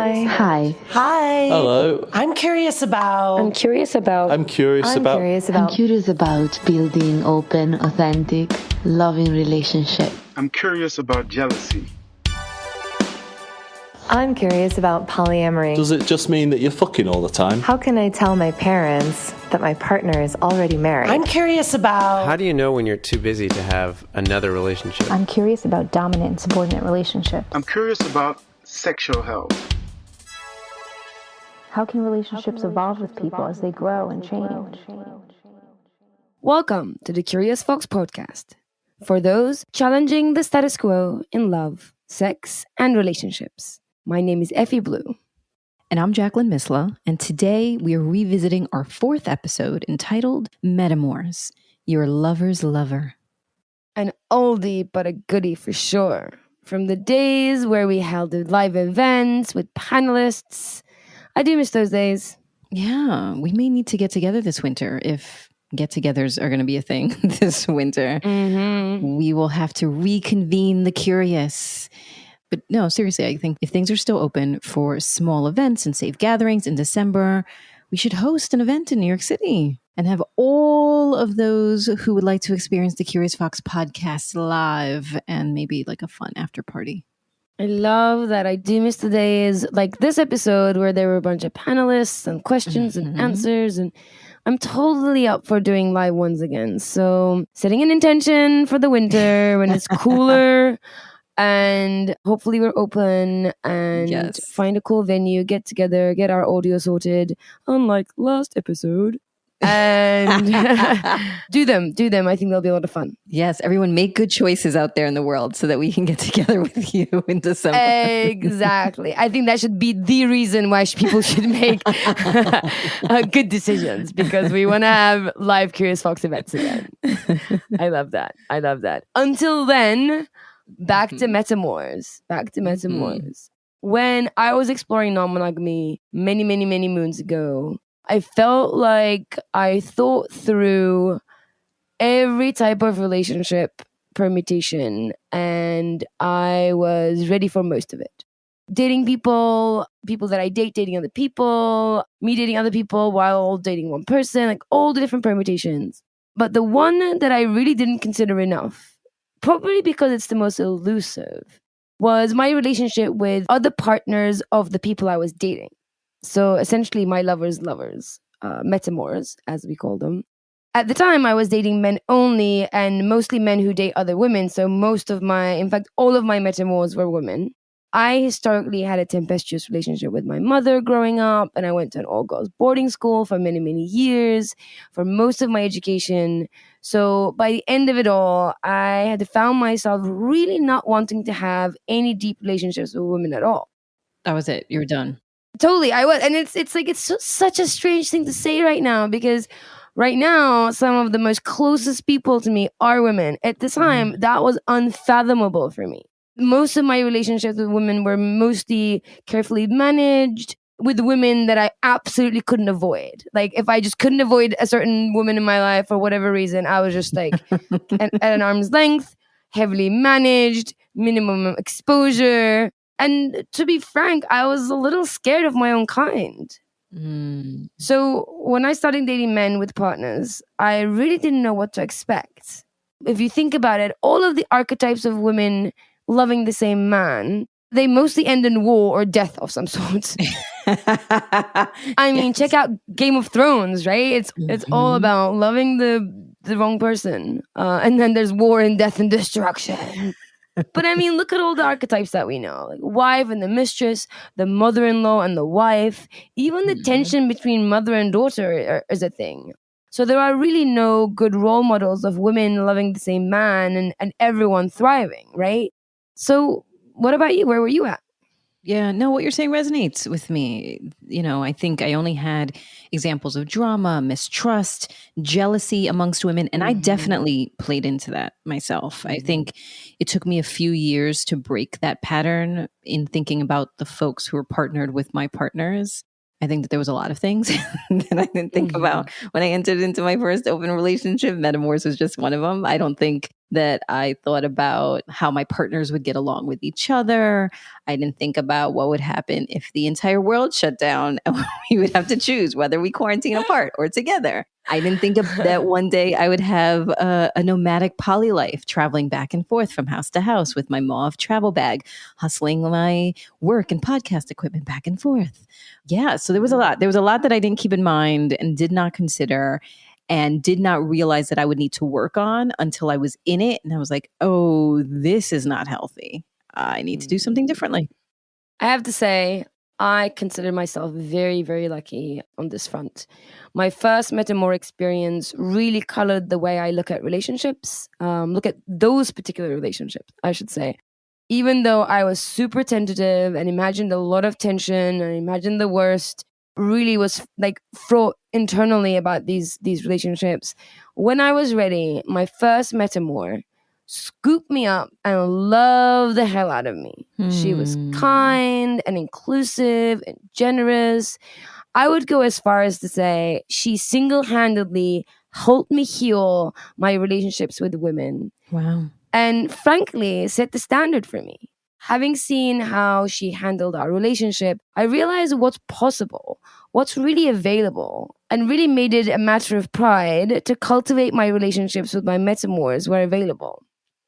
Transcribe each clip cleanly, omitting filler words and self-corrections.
Hi. Hi. Hi. Hello. I'm curious about. I'm curious about Building open, authentic, loving relationship. I'm curious about jealousy. I'm curious about polyamory. Does it just mean that you're fucking all the time? How can I tell my parents that my partner is already married? I'm curious about. How do you know when you're too busy to have another relationship? I'm curious about dominant and subordinate relationships. I'm curious about sexual health. How can relationships evolve with people as they grow and change? Welcome to the Curious Fox podcast, for those challenging the status quo in love, sex, and relationships. My name is Effy Blue. And I'm Jacqueline Misla, and today we are revisiting our fourth episode entitled Metamours, Your Lover's Lover. An oldie but a goodie for sure. From the days where we held live events with panelists. I do miss those days. Yeah, we may need to get together this winter if get-togethers are going to be a thing this winter. Mm-hmm. We will have to reconvene the curious. But no, seriously, I think if things are still open for small events and safe gatherings in December, we should host an event in New York City and have all of those who would like to experience the Curious Fox podcast live and maybe like a fun after party. I love that. I do miss the days like this episode where there were a bunch of panelists and questions and answers, and I'm totally up for doing live ones again. So setting an intention for the winter when it's cooler and hopefully we're open and find a cool venue, get together, get our audio sorted, unlike last episode. And do them. I think they'll be a lot of fun. Yes, everyone make good choices out there in the world so that we can get together with you in December. Exactly. I think that should be the reason why people should make good decisions, because we want to have live Curious Fox events again. I love that. Until then, back to Metamours. When I was exploring non-monogamy many moons ago, I felt like I thought through every type of relationship permutation and I was ready for most of it. Dating people that I date, dating other people, me dating other people while dating one person, like all the different permutations. But the one that I really didn't consider enough, probably because it's the most elusive, was my relationship with other partners of the people I was dating. So essentially my lovers, Metamours, as we call them. At the time, I was dating men only and mostly men who date other women. So in fact, all of my Metamours were women. I historically had a tempestuous relationship with my mother growing up, and I went to an all-girls boarding school for many years, for most of my education. So by the end of it all, I had found myself really not wanting to have any deep relationships with women at all. That was it. You were done. Totally, I was. And it's such a strange thing to say right now, because right now, some of the most closest people to me are women. At the time, that was unfathomable for me. Most of my relationships with women were mostly carefully managed with women that I absolutely couldn't avoid. Like, if I just couldn't avoid a certain woman in my life for whatever reason, I was just like at an arm's length, heavily managed, minimum exposure. And to be frank, I was a little scared of my own kind. So when I started dating men with partners, I really didn't know what to expect. If you think about it, all of the archetypes of women loving the same man, they mostly end in war or death of some sort. I mean, check out Game of Thrones, right? It's all about loving the wrong person. And then there's war and death and destruction. But I mean, look at all the archetypes that we know. Like wife and the mistress, the mother-in-law and the wife. Even the tension between mother and daughter is a thing. So there are really no good role models of women loving the same man and everyone thriving, right? So what about you? Where were you at? Yeah, no, what you're saying resonates with me. You know, I think I only had examples of drama, mistrust, jealousy amongst women, and I definitely played into that myself. I think it took me a few years to break that pattern in thinking about the folks who were partnered with my partners. I think that there was a lot of things that I didn't think about when I entered into my first open relationship. Metamours was just one of them. I don't think that I thought about how my partners would get along with each other. I didn't think about what would happen if the entire world shut down and we would have to choose whether we quarantine apart or together. I didn't think of that one day I would have a nomadic poly life, traveling back and forth from house to house with my mauve travel bag, hustling my work and podcast equipment back and forth. Yeah, so there was a lot. There was a lot that I didn't keep in mind and did not consider and did not realize that I would need to work on until I was in it. And I was like, oh, this is not healthy. I need to do something differently. I have to say, I consider myself very, very lucky on this front. My first Metamour experience really colored the way I look at relationships, look at those particular relationships, I should say. Even though I was super tentative and imagined a lot of tension and imagined the worst, really was like fraught internally about these relationships. When I was ready, my first Metamour scooped me up and loved the hell out of me. She was kind and inclusive and generous. I would go as far as to say she single-handedly helped me heal my relationships with women. Wow. And frankly, set the standard for me. Having seen how she handled our relationship, I realized what's possible, what's really available, and really made it a matter of pride to cultivate my relationships with my Metamours where available.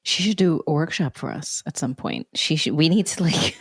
She should do a workshop for us at some point. We need to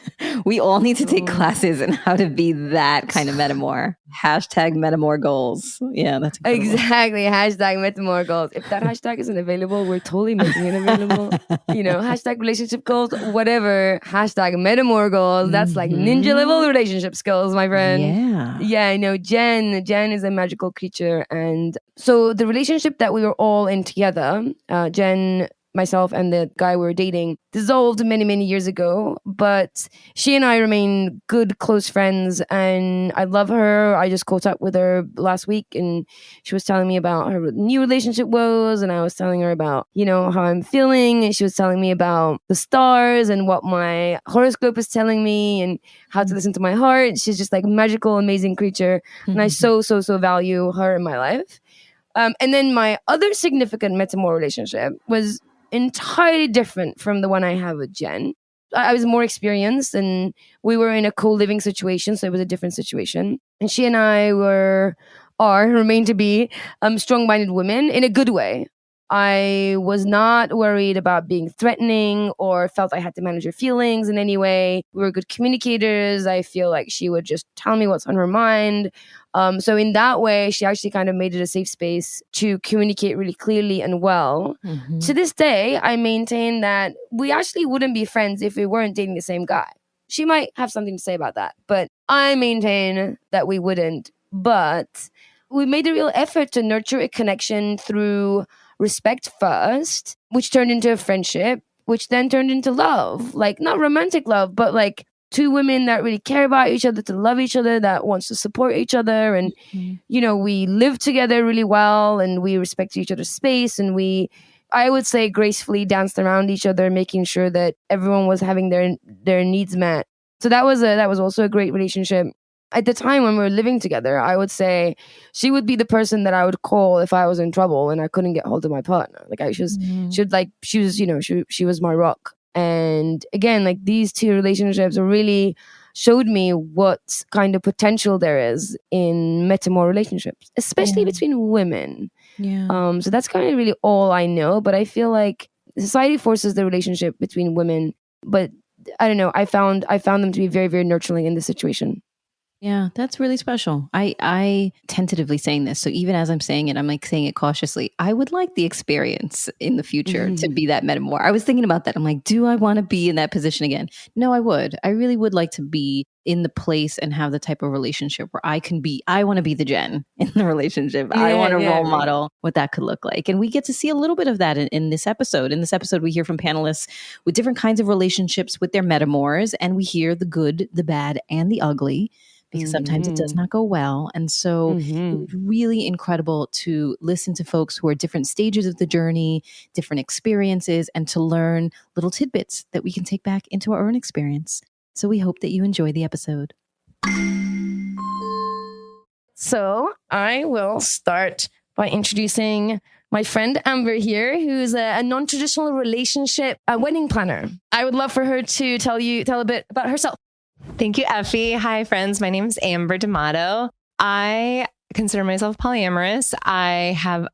we all need to take classes in how to be that kind of Metamour. #Metamour goals. Yeah, that's incredible. Exactly. #Metamour goals. If that hashtag isn't available, we're totally making it available. #relationship goals, whatever. #Metamour goals. That's like ninja level relationship skills, my friend. Yeah. Yeah, I know. Jen is a magical creature. And so the relationship that we were all in together, Jen, myself and the guy we were dating, dissolved many, many years ago. But she and I remain good, close friends. And I love her. I just caught up with her last week and she was telling me about her new relationship woes. And I was telling her about, how I'm feeling. And she was telling me about the stars and what my horoscope is telling me and how to listen to my heart. She's just like a magical, amazing creature. And I so value her in my life. And then my other significant Metamour relationship was entirely different from the one I have with Jen. I was more experienced and we were in a co-living situation, so it was a different situation. And she and I remain to be strong-minded women in a good way. I was not worried about being threatening or felt I had to manage her feelings in any way. We were good communicators. I feel like she would just tell me what's on her mind. So in that way, she actually kind of made it a safe space to communicate really clearly and well. Mm-hmm. To this day, I maintain that we actually wouldn't be friends if we weren't dating the same guy. She might have something to say about that, but I maintain that we wouldn't. But we made a real effort to nurture a connection through respect first, which turned into a friendship, which then turned into love. Like, not romantic love, but like two women that really care about each other, to love each other, that wants to support each other. And, we live together really well and we respect each other's space. And I would say, gracefully danced around each other, making sure that everyone was having their needs met. So that was also a great relationship. At the time when we were living together, I would say she would be the person that I would call if I was in trouble and I couldn't get hold of my partner. Like she was my rock. And again, like these two relationships really showed me what kind of potential there is in Metamour relationships, especially between women. Yeah. So that's kind of really all I know. But I feel like society forces the relationship between women. But I don't know. I found them to be very, very nurturing in this situation. Yeah, that's really special. I tentatively saying this, so even as I'm saying it, I'm like saying it cautiously. I would like the experience in the future to be that Metamour. I was thinking about that. I'm like, do I want to be in that position again? No, I would. I really would like to be in the place and have the type of relationship where I want to be the Jen in the relationship. Yeah, I want to role model what that could look like. And we get to see a little bit of that in this episode. In this episode, we hear from panelists with different kinds of relationships with their Metamours, and we hear the good, the bad, and the ugly. Because sometimes it does not go well. And so it's really incredible to listen to folks who are different stages of the journey, different experiences, and to learn little tidbits that we can take back into our own experience. So we hope that you enjoy the episode. So I will start by introducing my friend Amber here, who's a non-traditional relationship wedding planner. I would love for her to tell a bit about herself. Thank you, Effy. Hi, friends. My name is Amber DAmato. I consider myself polyamorous. I have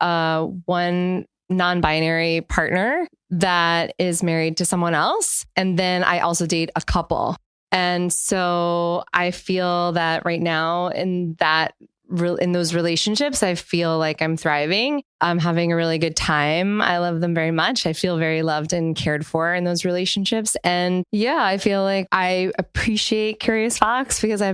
one non-binary partner that is married to someone else. And then I also date a couple. And so I feel that right now in those relationships, I feel like I'm thriving. I'm having a really good time. I love them very much. I feel very loved and cared for in those relationships. And yeah, I feel like I appreciate Curious Fox because I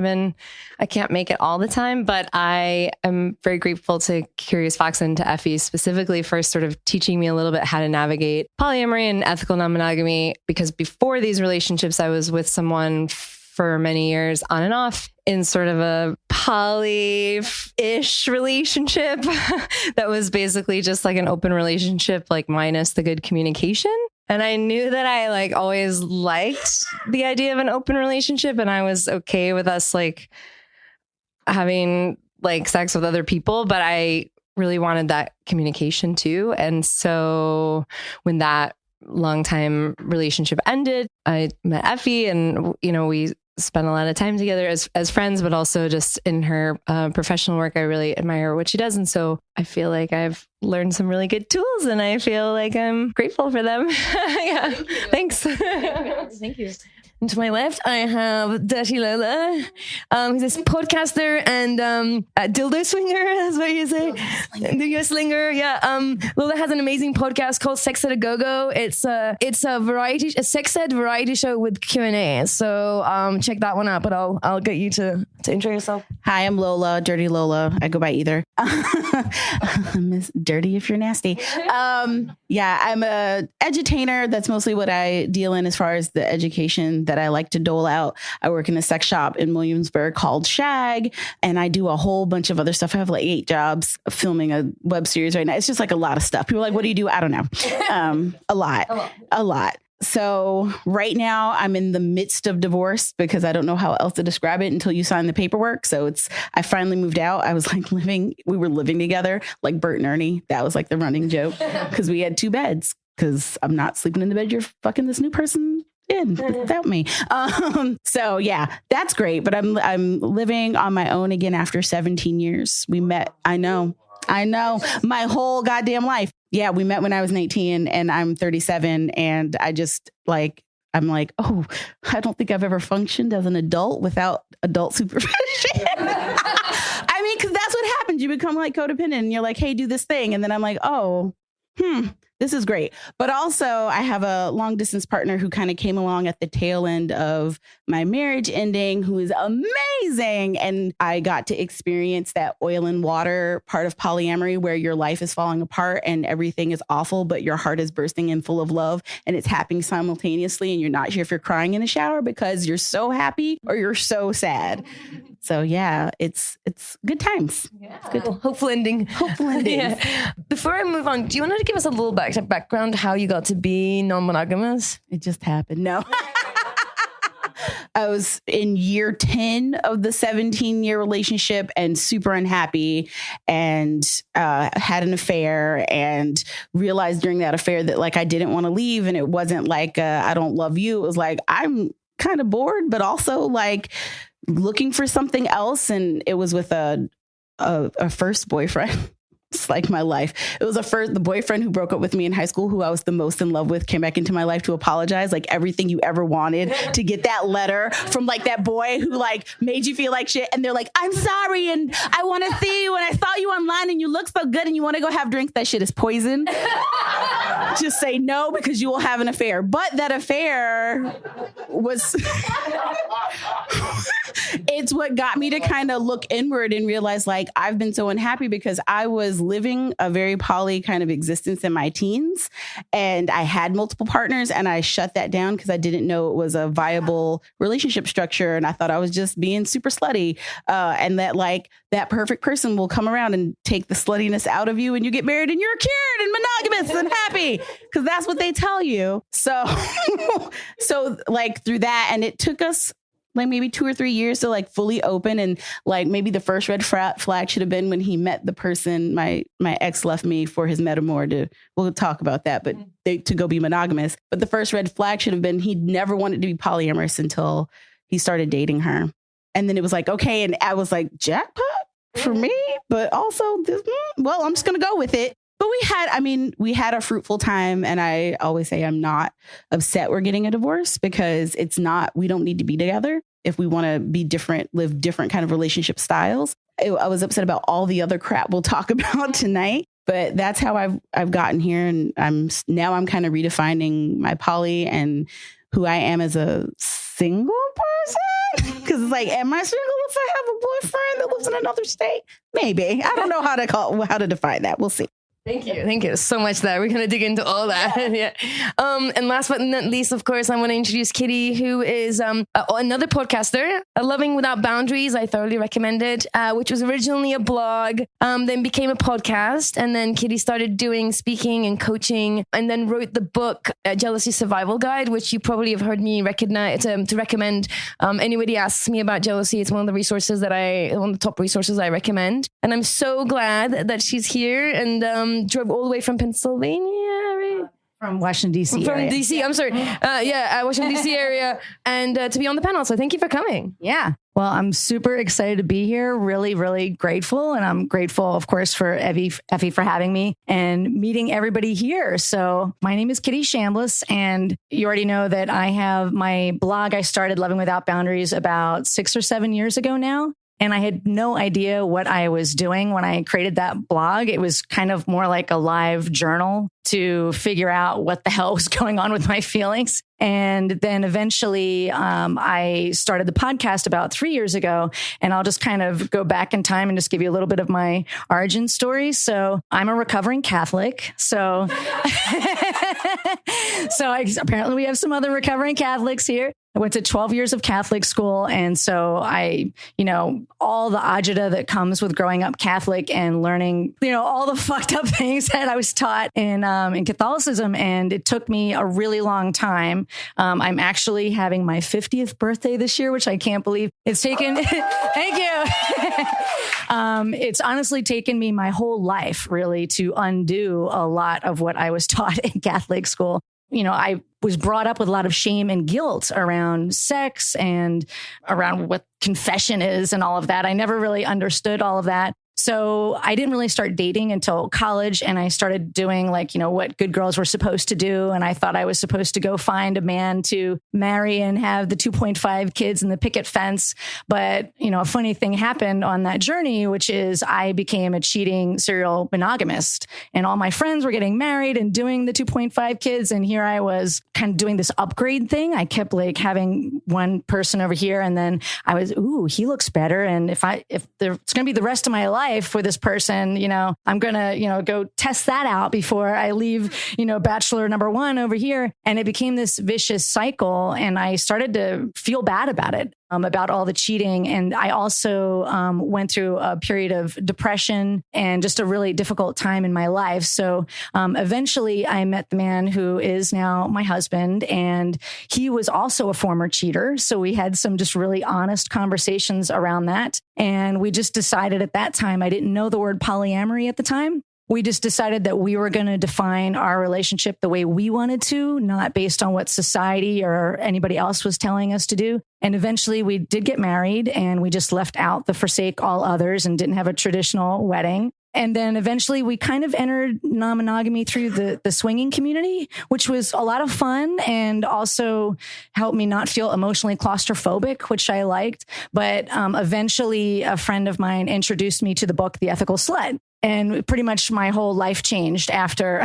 can't make it all the time, but I am very grateful to Curious Fox and to Effy specifically for sort of teaching me a little bit how to navigate polyamory and ethical non-monogamy, because before these relationships, I was with someone for many years on and off in sort of a poly-ish relationship that was basically just like an open relationship, like minus the good communication. And I knew that I like always liked the idea of an open relationship, and I was okay with us like having like sex with other people, but I really wanted that communication too. And so when that long time relationship ended, I met Effy, and we spent a lot of time together as friends, but also just in her professional work. I really admire what she does. And so I feel like I've learned some really good tools, and I feel like I'm grateful for them. Yeah. Thanks. Thank you. And to my left, I have Dirty Lola, who's this podcaster and a dildo swinger, that's what you say. Dildo slinger, yeah. Lola has an amazing podcast called Sex at a Go-Go. It's a sex ed variety show with Q&A. So check that one out, but I'll get you to intro yourself. Hi, I'm Lola, Dirty Lola. I go by either. Miss Dirty if you're nasty. Yeah, I'm a edutainer. That's mostly what I deal in as far as the education that I like to dole out. I work in a sex shop in Williamsburg called Shag, and I do a whole bunch of other stuff. I have like 8 jobs filming a web series right now. It's just like a lot of stuff. People are like, what do you do? I don't know. A lot. So right now I'm in the midst of divorce because I don't know how else to describe it until you sign the paperwork. So I finally moved out. I was like we were living together like Bert and Ernie. That was like the running joke because we had 2 beds because I'm not sleeping in the bed you're fucking this new person in without me. So yeah, that's great. But I'm living on my own again after 17 years. We met. I know my whole goddamn life. Yeah, we met when I was 19 and I'm 37. And I'm like, oh, I don't think I've ever functioned as an adult without adult supervision. I mean, because that's what happens. You become like codependent and you're like, hey, do this thing. And then I'm like, oh, this is great. But also I have a long distance partner who kind of came along at the tail end of my marriage ending, who is amazing. And I got to experience that oil and water part of polyamory where your life is falling apart and everything is awful, but your heart is bursting and full of love and it's happening simultaneously. And you're not sure if you're crying in the shower because you're so happy or you're so sad. So yeah, it's good times. Yeah. It's good. Hopeful ending. Yeah. Before I move on, do you want to give us a little background how you got to be non-monogamous? It just happened. No. I was in year 10 of the 17-year relationship and super unhappy and had an affair and realized during that affair that like I didn't want to leave. And it wasn't like I don't love you. It was like I'm kind of bored, but also like looking for something else. And it was with a first boyfriend. It's like my life. It was the boyfriend who broke up with me in high school, who I was the most in love with, came back into my life to apologize. Like everything you ever wanted, to get that letter from like that boy who like made you feel like shit. And they're like, I'm sorry. And I want to see you. And I saw you online and you look so good and you want to go have drinks. That shit is poison. Just say no, because you will have an affair. But that affair was, it's what got me to kind of look inward and realize like, I've been so unhappy because I was living a very poly kind of existence in my teens and I had multiple partners and I shut that down because I didn't know it was a viable relationship structure. And I thought I was just being super slutty and that like that perfect person will come around and take the sluttiness out of you and you get married and you're cured and monogamous and happy because that's what they tell you. So like through that, and it took us like maybe 2 or 3 years to like fully open. And like maybe the first red flag should have been when he met the person my ex left me for his Metamour. We'll talk about that, but to go be monogamous. But the first red flag should have been he never wanted to be polyamorous until he started dating her. And then it was like, okay. And I was like, jackpot for me, but also this, well, I'm just going to go with it. But we had a fruitful time. And I always say I'm not upset we're getting a divorce because we don't need to be together if we want to be different, live different kind of relationship styles. I was upset about all the other crap we'll talk about tonight, but that's how I've gotten here. And I'm kind of redefining my poly and who I am as a single person. Because it's like, am I single if I have a boyfriend that lives in another state? Maybe. I don't know how to define that. We'll see. Thank you so much there. We're going to dig into all that. Yeah. And last but not least, of course, I want to introduce Kitty, who is another podcaster, Loving Without Boundaries. I thoroughly recommend it, which was originally a blog, then became a podcast. And then Kitty started doing speaking and coaching and then wrote the book, Jealousy Survival Guide, which you probably have heard me to recommend. Anybody asks me about jealousy, it's one of the top resources I recommend. And I'm so glad that she's here and drove all the way from Pennsylvania, right? From Washington, D.C. From area. D.C., I'm sorry. Washington, D.C. area. And to be on the panel. So thank you for coming. Yeah. Well, I'm super excited to be here. Really, really grateful. And I'm grateful, of course, for Effy for having me and meeting everybody here. So my name is Kitty Shambliss, and you already know that I have my blog. I started Loving Without Boundaries about 6 or 7 years ago now. And I had no idea what I was doing when I created that blog. It was kind of more like a live journal to figure out what the hell was going on with my feelings. And then eventually I started the podcast about 3 years ago. And I'll just kind of go back in time and just give you a little bit of my origin story. So I'm a recovering Catholic. So, apparently we have some other recovering Catholics here. I went to 12 years of Catholic school. And so all the agita that comes with growing up Catholic and learning, all the fucked up things that I was taught in Catholicism. And it took me a really long time. I'm actually having my 50th birthday this year, which I can't believe it's taken. Thank you. It's honestly taken me my whole life really to undo a lot of what I was taught in Catholic school. I was brought up with a lot of shame and guilt around sex and around what confession is and all of that. I never really understood all of that. So I didn't really start dating until college, and I started doing what good girls were supposed to do. And I thought I was supposed to go find a man to marry and have the 2.5 kids and the picket fence. But, a funny thing happened on that journey, which is I became a cheating serial monogamist, and all my friends were getting married and doing the 2.5 kids. And here I was kind of doing this upgrade thing. I kept having one person over here, and then I was, he looks better. And if it's going to be the rest of my life for this person, I'm going to, go test that out before I leave, bachelor number one over here. And it became this vicious cycle. And I started to feel bad about it, about all the cheating. And I also went through a period of depression and just a really difficult time in my life. So eventually I met the man who is now my husband, and he was also a former cheater. So we had some just really honest conversations around that. And we just decided at that time, I didn't know the word polyamory at the time. We just decided that we were going to define our relationship the way we wanted to, not based on what society or anybody else was telling us to do. And eventually we did get married, and we just left out the forsake all others and didn't have a traditional wedding. And then eventually we kind of entered non-monogamy through the swinging community, which was a lot of fun and also helped me not feel emotionally claustrophobic, which I liked. But eventually a friend of mine introduced me to the book, The Ethical Slut. And pretty much my whole life changed after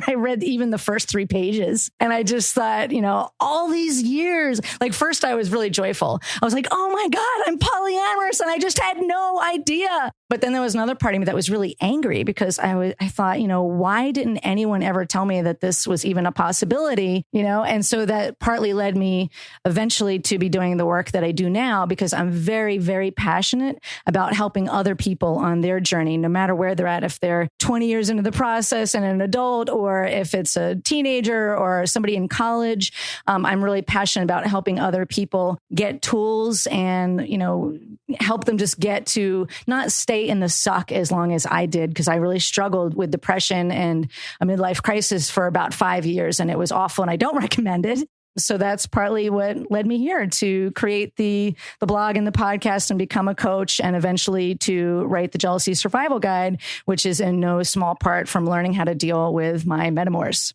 I read even the first 3 pages. And I just thought, all these years, first I was really joyful. I was like, oh my God, I'm polyamorous. And I just had no idea. But then there was another part of me that was really angry because I thought, why didn't anyone ever tell me that this was even a possibility? And so that partly led me eventually to be doing the work that I do now, because I'm very, very passionate about helping other people on their journey, no matter where they're at. If they're 20 years into the process and an adult, adult or if it's a teenager or somebody in college. I'm really passionate about helping other people get tools and, help them just get to not stay in the suck as long as I did, because I really struggled with depression and a midlife crisis for about 5 years, and it was awful, and I don't recommend it. So that's partly what led me here to create the blog and the podcast and become a coach, and eventually to write the Jealousy Survival Guide, which is in no small part from learning how to deal with my Metamours.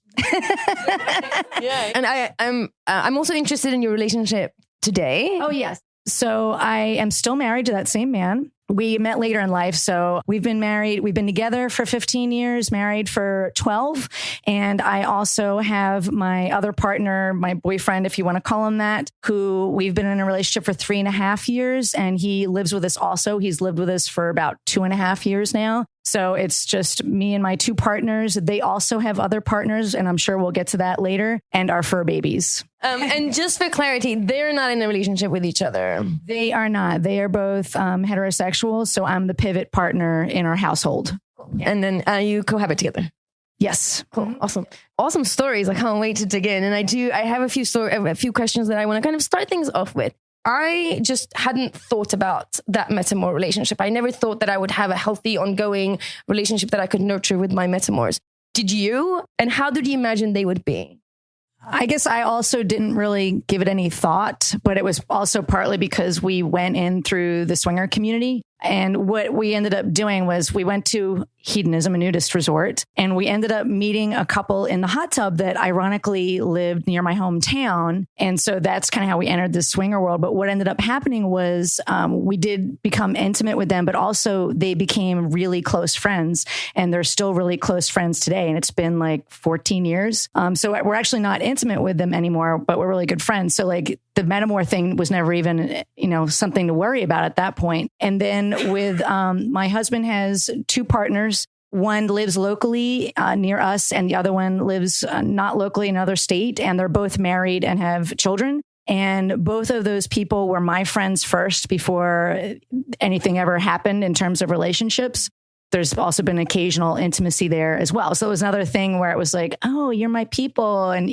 Yeah. And I'm also interested in your relationship today. Oh, yes. So I am still married to that same man. We met later in life. So we've been married. We've been together for 15 years, married for 12. And I also have my other partner, my boyfriend, if you want to call him that, who we've been in a relationship for 3.5 years. And he lives with us also. He's lived with us for about 2.5 years now. So it's just me and my two partners. They also have other partners, and I'm sure we'll get to that later, and our fur babies. And just for clarity, they're not in a relationship with each other. They are not. They are both heterosexual. So I'm the pivot partner in our household. And then you cohabit together. Yes. Cool. Awesome stories. I can't wait to dig in. And I have a few questions that I want to kind of start things off with. I just hadn't thought about that Metamour relationship. I never thought that I would have a healthy, ongoing relationship that I could nurture with my Metamours. Did you? And how did you imagine they would be? I guess I also didn't really give it any thought, but it was also partly because we went in through the swinger community. And what we ended up doing was we went to Hedonism, a nudist resort, and we ended up meeting a couple in the hot tub that ironically lived near my hometown. And so that's kind of how we entered the swinger world. But what ended up happening was we did become intimate with them, but also they became really close friends, and they're still really close friends today. And it's been like 14 years. So we're actually not intimate with them anymore, but we're really good friends. So like the Metamour thing was never even, something to worry about at that point. And then with my husband has two partners. One lives locally near us, and the other one lives not locally in another state. And they're both married and have children. And both of those people were my friends first before anything ever happened in terms of relationships. There's also been occasional intimacy there as well. So it was another thing where it was like, oh, you're my people. And,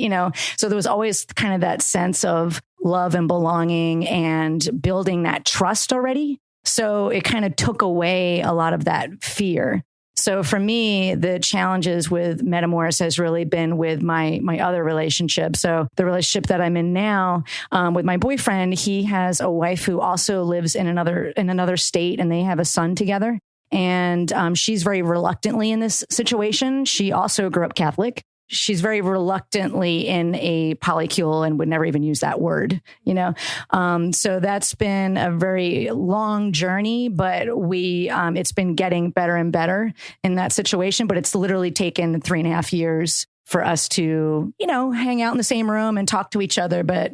so there was always kind of that sense of love and belonging and building that trust already. So it kind of took away a lot of that fear. So for me, the challenges with Metamours has really been with my other relationship. So the relationship that I'm in now with my boyfriend, he has a wife who also lives in another state, and they have a son together. And she's very reluctantly in this situation. She also grew up Catholic. She's very reluctantly in a polycule and would never even use that word, So that's been a very long journey, but it's been getting better and better in that situation. But it's literally taken 3.5 years for us to, hang out in the same room and talk to each other. But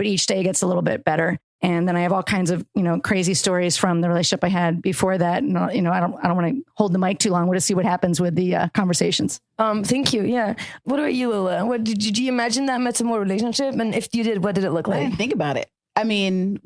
each day gets a little bit better. And then I have all kinds of, crazy stories from the relationship I had before that. And, I don't want to hold the mic too long. We'll just see what happens with the conversations. Thank you. Yeah. What about you, Lola? What did you imagine that Metamour relationship? And if you did, what did it look like? I didn't think about it. I mean,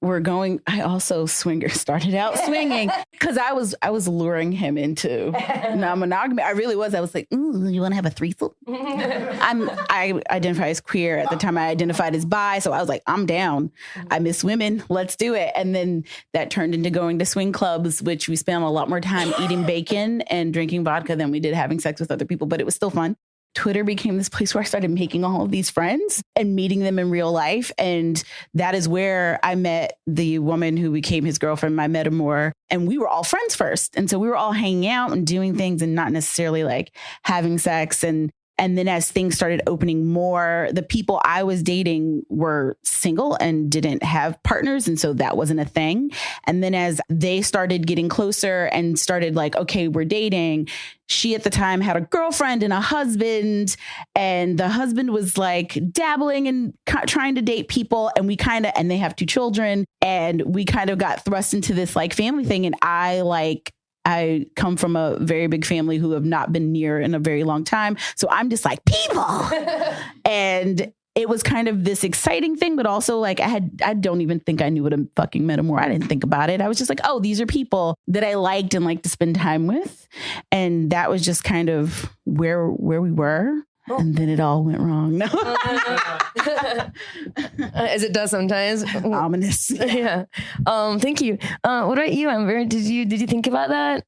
I also started out swinging because I was luring him into non-monogamy. I really was. I was like, you want to have a threesome? I identify as queer. At the time I identified as bi. So I was like, I'm down. I miss women. Let's do it. And then that turned into going to swing clubs, which we spent a lot more time eating bacon and drinking vodka than we did having sex with other people, but it was still fun. Twitter became this place where I started making all of these friends and meeting them in real life. And that is where I met the woman who became his girlfriend, my Metamour. And we were all friends first. And so we were all hanging out and doing things and not necessarily like having sex. And then as things started opening more, the people I was dating were single and didn't have partners. And so that wasn't a thing. And then as they started getting closer and started like, okay, we're dating, she at the time had a girlfriend and a husband, and the husband was like dabbling and trying to date people. And and they have 2 children, and we kind of got thrust into this like family thing. And I come from a very big family who have not been near in a very long time. So I'm just like, people. And it was kind of this exciting thing, but also like I don't even think I knew what a fucking metamour. I didn't think about it. I was just like, oh, these are people that I liked and liked to spend time with. And that was just kind of where we were. And then it all went wrong. No. As it does sometimes. Ominous. Yeah. Thank you. What about you, Amber? Did you think about that?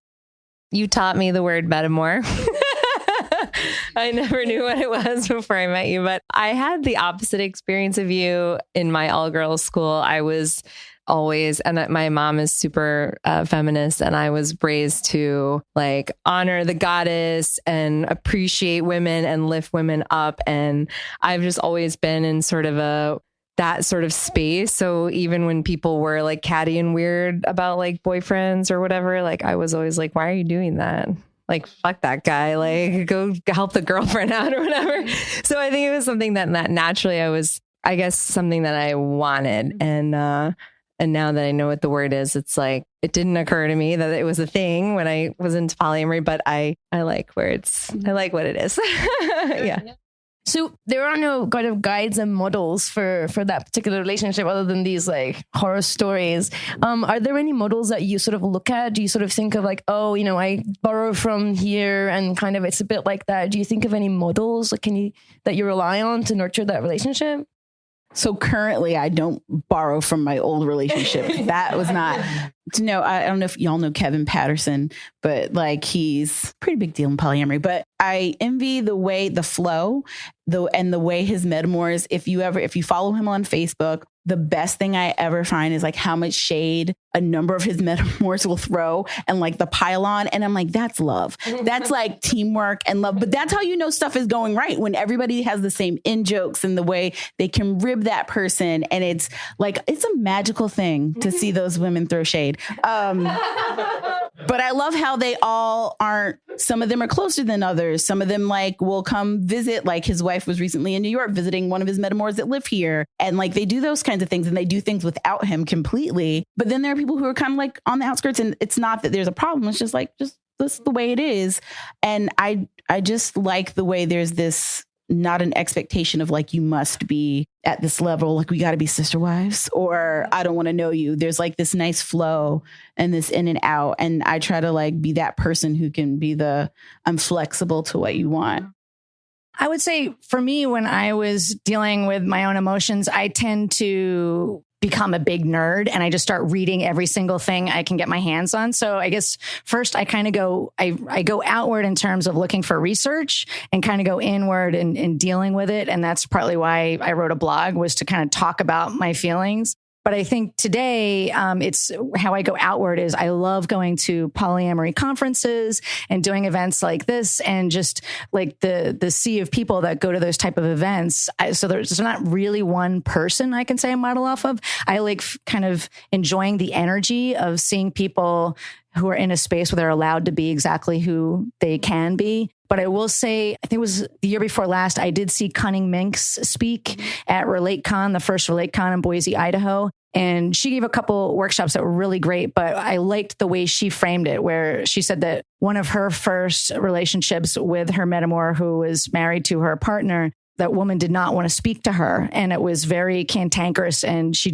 You taught me the word metamour. I never knew what it was before I met you, but I had the opposite experience of you in my all-girls school. I was always, and that my mom is super feminist, and I was raised to like honor the goddess and appreciate women and lift women up. And I've just always been in sort of that sort of space. So even when people were like catty and weird about like boyfriends or whatever, like I was always like, why are you doing that? Like, fuck that guy, like go help the girlfriend out or whatever. So I think it was something that naturally I guess something that I wanted. And now that I know what the word is, it's like, it didn't occur to me that it was a thing when I was into polyamory, but I like what it is. Yeah. So there are no kind of guides and models for that particular relationship other than these like horror stories. Are there any models that you sort of look at? Do you sort of think of like, oh, you know, I borrow from here and kind of it's a bit like that? Do you think of any models that you rely on to nurture that relationship? So currently I don't borrow from my old relationship. That was not, I don't know if y'all know Kevin Patterson, but like he's a pretty big deal in polyamory, but I envy the flow, and the way his metamours, if you follow him on Facebook, the best thing I ever find is like how much shade a number of his metamours will throw and like the pylon. And I'm like, that's love. That's like teamwork and love. But that's how you know stuff is going right, when everybody has the same in jokes and the way they can rib that person. And it's like, it's a magical thing to see those women throw shade. But I love how they all aren't, some of them are closer than others. Some of them like will come visit, like his wife was recently in New York visiting one of his metamours that live here. And like they do those kinds of things and they do things without him completely. But then there are people who are kind of like on the outskirts, and it's not that there's a problem. It's just like, just this is the way it is. And I just like the way there's this, not an expectation of like, you must be at this level, like we got to be sister wives, or I don't want to know you. There's like this nice flow and this in and out. And I try to like be that person who can be I'm flexible to what you want. I would say for me, when I was dealing with my own emotions, I tend to become a big nerd and I just start reading every single thing I can get my hands on. So I guess first I kind of I go outward in terms of looking for research and kind of go inward and dealing with it. And that's partly why I wrote a blog, was to kind of talk about my feelings. But I think today, it's how I go outward is I love going to polyamory conferences and doing events like this, and just like the sea of people that go to those type of events. So there's not really one person I can say I model off of. I like kind of enjoying the energy of seeing people who are in a space where they're allowed to be exactly who they can be. But I will say, I think it was the year before last, I did see Cunning Minx speak at RelateCon, the first RelateCon in Boise, Idaho. And she gave a couple workshops that were really great, but I liked the way she framed it, where she said that one of her first relationships with her metamour, who was married to her partner, that woman did not want to speak to her. And it was very cantankerous. And she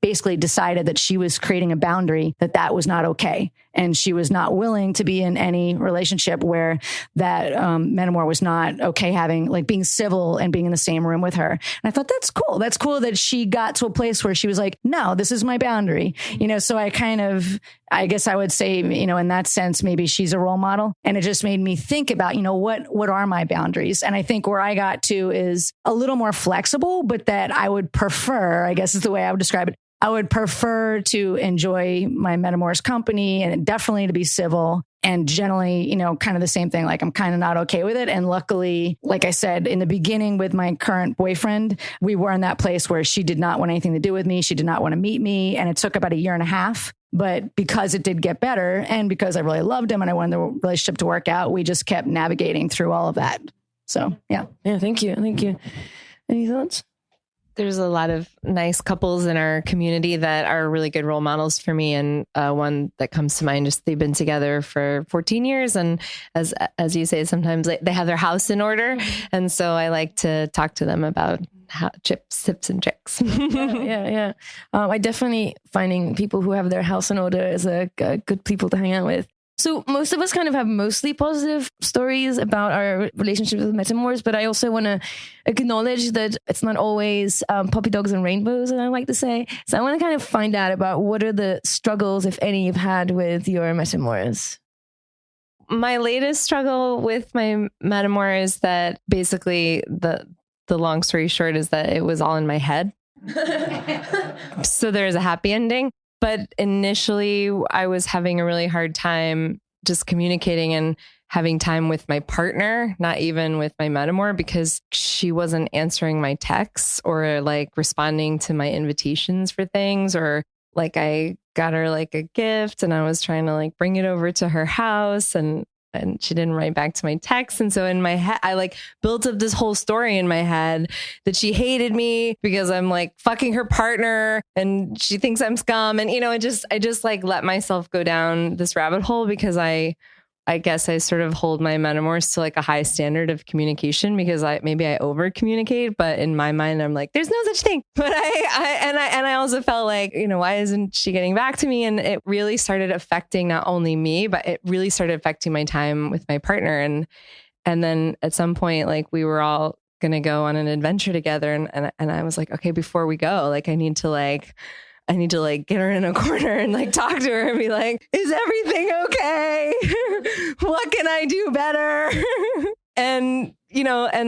basically decided that she was creating a boundary, that was not okay. And she was not willing to be in any relationship where that metamour was not okay having, like, being civil and being in the same room with her. And I thought, that's cool. That's cool that she got to a place where she was like, no, this is my boundary. So I guess I would say, in that sense, maybe she's a role model. And it just made me think about, what are my boundaries? And I think where I got to is a little more flexible, but that I would prefer, I guess is the way I would describe it, I would prefer to enjoy my metamour's company, and definitely to be civil, and generally, kind of the same thing. Like, I'm kind of not okay with it. And luckily, like I said, in the beginning with my current boyfriend, we were in that place where she did not want anything to do with me. She did not want to meet me. And it took about 1.5 years. But because it did get better, and because I really loved him and I wanted the relationship to work out, we just kept navigating through all of that. So, yeah. Yeah. Thank you. Any thoughts? There's a lot of nice couples in our community that are really good role models for me. And one that comes to mind, just they've been together for 14 years. And as you say, sometimes they have their house in order. And so I like to talk to them about tips and tricks. Yeah. I definitely finding people who have their house in order is a good people to hang out with. So most of us kind of have mostly positive stories about our relationship with Metamours, but I also want to acknowledge that it's not always puppy dogs and rainbows, as I like to say. So I want to kind of find out about what are the struggles, if any, you've had with your Metamours. My latest struggle with my Metamour is that basically the long story short is that it was all in my head. So there's a happy ending. But initially, I was having a really hard time just communicating and having time with my partner, not even with my Metamour, because she wasn't answering my texts or like responding to my invitations for things, or like I got her like a gift and I was trying to like bring it over to her house and she didn't write back to my text. And so in my head, I like built up this whole story in my head that she hated me because I'm like fucking her partner and she thinks I'm scum. And, I just like let myself go down this rabbit hole because I guess I sort of hold my Metamours to like a high standard of communication because maybe I over communicate, but in my mind, I'm like, there's no such thing. But I also felt like, why isn't she getting back to me? And it really started affecting not only me, but it really started affecting my time with my partner. And then at some point, like we were all going to go on an adventure together. And I was like, okay, before we go, like, I need to get her in a corner and like talk to her and be like, is everything okay? What can I do better? And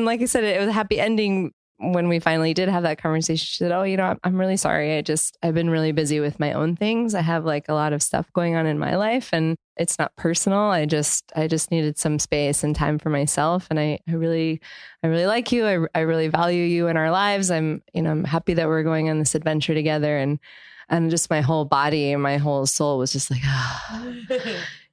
like I said, it was a happy ending when we finally did have that conversation. She said, oh, I'm really sorry. I've been really busy with my own things. I have like a lot of stuff going on in my life and it's not personal. I just needed some space and time for myself. And I really like you. I really value you in our lives. I'm happy that we're going on this adventure together. And just my whole body and my whole soul was just like, ah.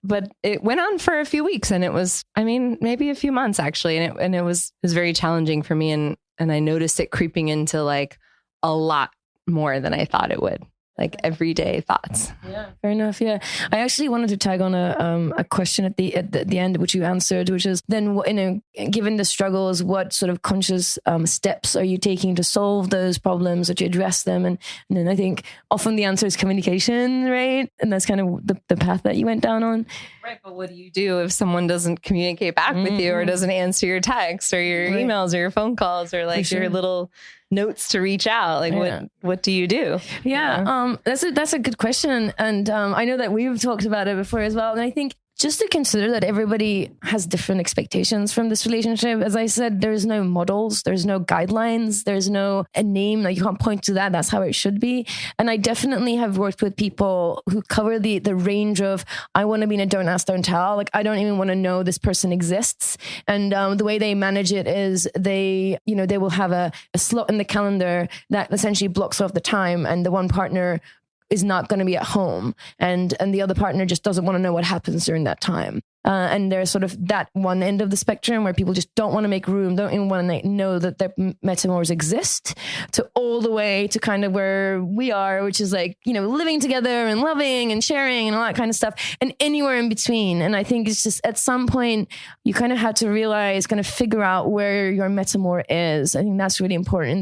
But it went on for a few weeks and it was, maybe a few months actually. And it was very challenging for me. And I noticed it creeping into like a lot more than I thought it would. Like everyday thoughts. Yeah, fair enough. Yeah, I actually wanted to tag on a question at the end, which you answered, which is then given the struggles, what sort of conscious steps are you taking to solve those problems or to address them? And then I think often the answer is communication, right? And that's kind of the path that you went down on. Right, but what do you do if someone doesn't communicate back with you or doesn't answer your texts or your emails or your phone calls or like your little notes to reach out? Like what do you do? Yeah, that's a good question. And I know that we've talked about it before as well. And I think just to consider that everybody has different expectations from this relationship. As I said, there's no models, there's no guidelines, there's no a name. Like you can't point to that. That's how it should be. And I definitely have worked with people who cover the range of, I want to be in a don't ask, don't tell. Like I don't even want to know this person exists. And the way they manage it is they will have a slot in the calendar that essentially blocks off the time, and the one partner is not going to be at home, and the other partner just doesn't want to know what happens during that time. And there's sort of that one end of the spectrum where people just don't want to make room, don't even want to know that their Metamours exist, to all the way to kind of where we are, which is like, living together and loving and sharing and all that kind of stuff, and anywhere in between. And I think it's just at some point you kind of have to realize, kind of figure out where your Metamour is. I think that's really important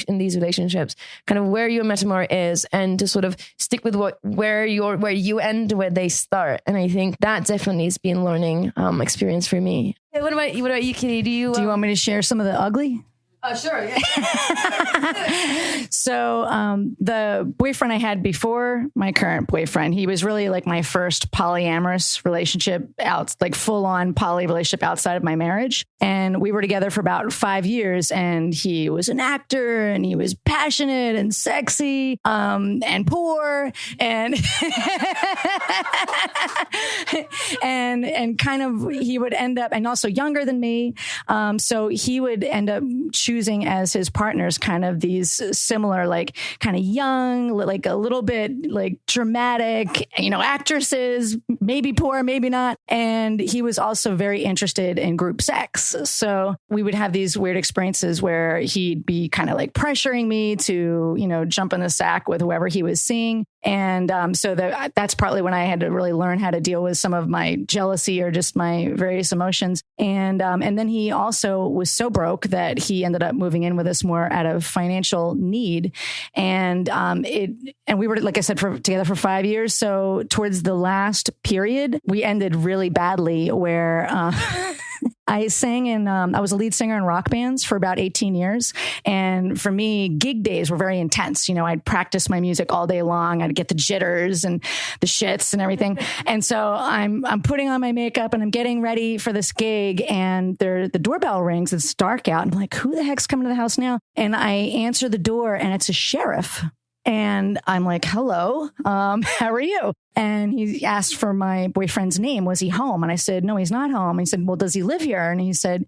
in these relationships, kind of where your Metamour is, and to sort of stick with where you end, where they start. And I think that definitely has been learning experience for me. Yeah, what about you, Kitty? Do you want me to share some of the ugly? Sure. Yeah. So the boyfriend I had before my current boyfriend, he was really like my first polyamorous relationship, like full on poly relationship outside of my marriage. And we were together for about 5 years, and he was an actor, and he was passionate and sexy, and poor, and and kind of he would end up, and also younger than me. So he would end up choosing choosing as his partners kind of these similar, like kind of young, like a little bit like dramatic, actresses, maybe poor, maybe not. And he was also very interested in group sex. So we would have these weird experiences where he'd be kind of like pressuring me to, jump in the sack with whoever he was seeing. And so that's partly when I had to really learn how to deal with some of my jealousy or just my various emotions. And then he also was so broke that he ended up moving in with us more out of financial need. And we were, like I said, together for 5 years. So towards the last period, we ended really badly where I sang I was a lead singer in rock bands for about 18 years. And for me, gig days were very intense. I'd practice my music all day long. I'd get the jitters and the shits and everything. And so I'm putting on my makeup and I'm getting ready for this gig, and the doorbell rings. It's dark out. I'm like, who the heck's coming to the house now? And I answer the door, and it's a sheriff. And I'm like, hello, how are you? And he asked for my boyfriend's name. Was he home? And I said, no, he's not home. He said, well, does he live here? And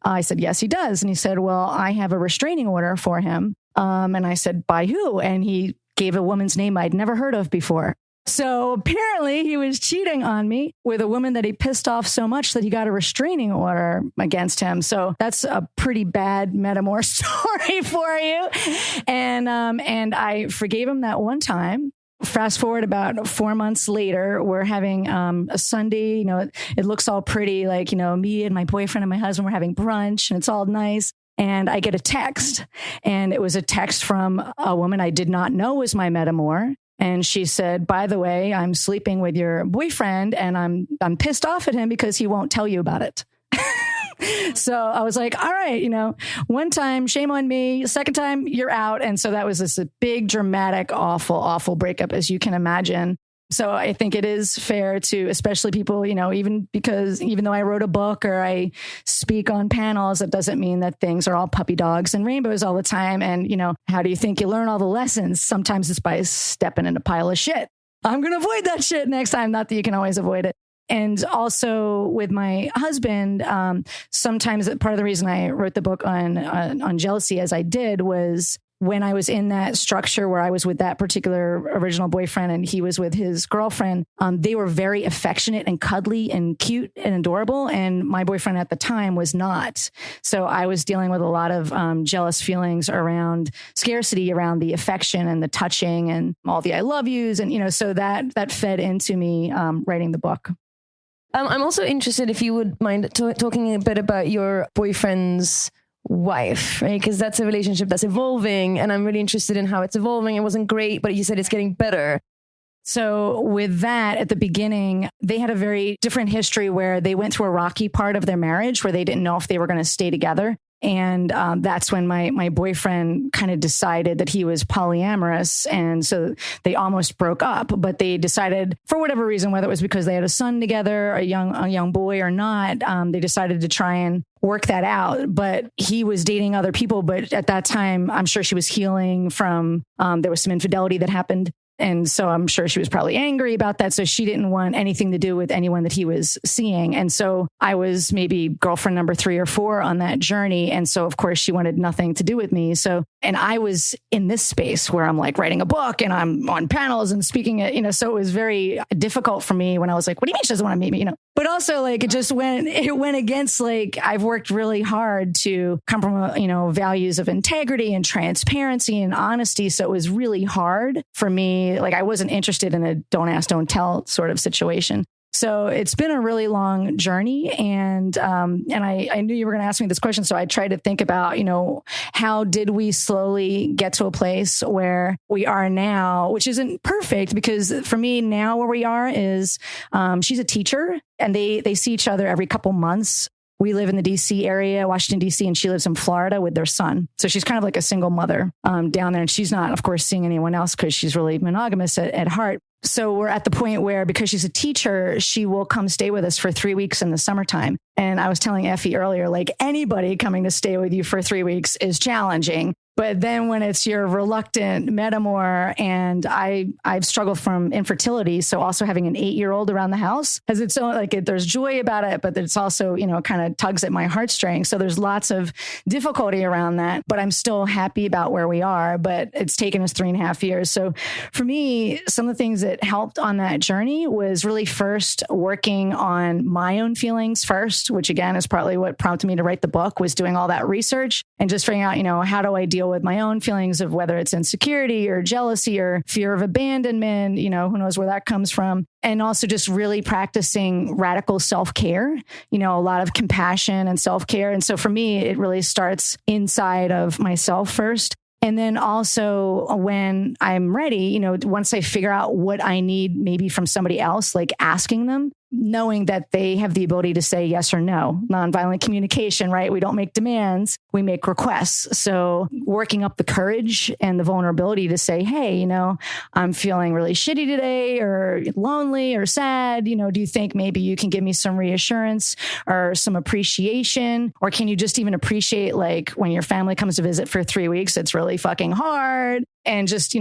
I said, yes, he does. And he said, well, I have a restraining order for him. And I said, by who? And he gave a woman's name I'd never heard of before. So apparently he was cheating on me with a woman that he pissed off so much that he got a restraining order against him. So that's a pretty bad Metamours story for you. And I forgave him that one time. Fast forward about 4 months later, we're having a Sunday, it looks all pretty, like, me and my boyfriend and my husband were having brunch and it's all nice. And I get a text, and it was a text from a woman I did not know was my Metamour. And she said, by the way, I'm sleeping with your boyfriend and I'm pissed off at him because he won't tell you about it. So I was like, all right, one time, shame on me. Second time, you're out. And so that was this big, dramatic, awful, awful breakup, as you can imagine. So I think it is fair to, especially people, even though I wrote a book or I speak on panels, that doesn't mean that things are all puppy dogs and rainbows all the time. And, how do you think you learn all the lessons? Sometimes it's by stepping in a pile of shit. I'm going to avoid that shit next time. Not that you can always avoid it. And also with my husband, sometimes part of the reason I wrote the book on jealousy as I did was when I was in that structure where I was with that particular original boyfriend and he was with his girlfriend, they were very affectionate and cuddly and cute and adorable. And my boyfriend at the time was not. So I was dealing with a lot of jealous feelings around scarcity, around the affection and the touching and all the I love yous. And, so that fed into me writing the book. I'm also interested, if you would mind talking a bit about your boyfriend's wife, right? Because that's a relationship that's evolving, and I'm really interested in how it's evolving. It wasn't great, but you said it's getting better. So with that, at the beginning, they had a very different history where they went through a rocky part of their marriage where they didn't know if they were going to stay together. And that's when my boyfriend kind of decided that he was polyamorous. And so they almost broke up, but they decided for whatever reason, whether it was because they had a son together, a young boy or not, they decided to try and work that out. But he was dating other people. But at that time, I'm sure she was healing from, there was some infidelity that happened. And so I'm sure she was probably angry about that. So she didn't want anything to do with anyone that he was seeing. And so I was maybe girlfriend number 3 or 4 on that journey. And so, of course, she wanted nothing to do with me. So, and I was in this space where I'm like writing a book and I'm on panels and speaking at, so it was very difficult for me when I was like, what do you mean she doesn't want to meet me? But also like it went against, like, I've worked really hard to come from, values of integrity and transparency and honesty. So it was really hard for me. Like, I wasn't interested in a don't ask, don't tell sort of situation. So it's been a really long journey. And I knew you were going to ask me this question. So I tried to think about, how did we slowly get to a place where we are now, which isn't perfect, because for me now where we are is she's a teacher and they see each other every couple months. We live in the DC area, Washington, DC, and she lives in Florida with their son. So she's kind of like a single mother down there. And she's not, of course, seeing anyone else because she's really monogamous at heart. So we're at the point where, because she's a teacher, she will come stay with us for 3 weeks in the summertime. And I was telling Effy earlier, like, anybody coming to stay with you for 3 weeks is challenging. But then when it's your reluctant metamour, and I've struggled from infertility. So also having an 8-year-old around the house has its own, there's joy about it, but it's also, kind of tugs at my heartstrings. So there's lots of difficulty around that, but I'm still happy about where we are, but it's taken us 3.5 years. So for me, some of the things that helped on that journey was really first working on my own feelings first, which again is partly what prompted me to write the book, was doing all that research and just figuring out, how do I deal with my own feelings of whether it's insecurity or jealousy or fear of abandonment, who knows where that comes from. And also just really practicing radical self-care, a lot of compassion and self-care. And so for me, it really starts inside of myself first. And then also when I'm ready, once I figure out what I need maybe from somebody else, like asking them, knowing that they have the ability to say yes or no. Nonviolent communication, right? We don't make demands, we make requests. So working up the courage and the vulnerability to say, hey, I'm feeling really shitty today, or lonely or sad. Do you think maybe you can give me some reassurance or some appreciation? Or can you just even appreciate, like, when your family comes to visit for 3 weeks, it's really fucking hard. And just,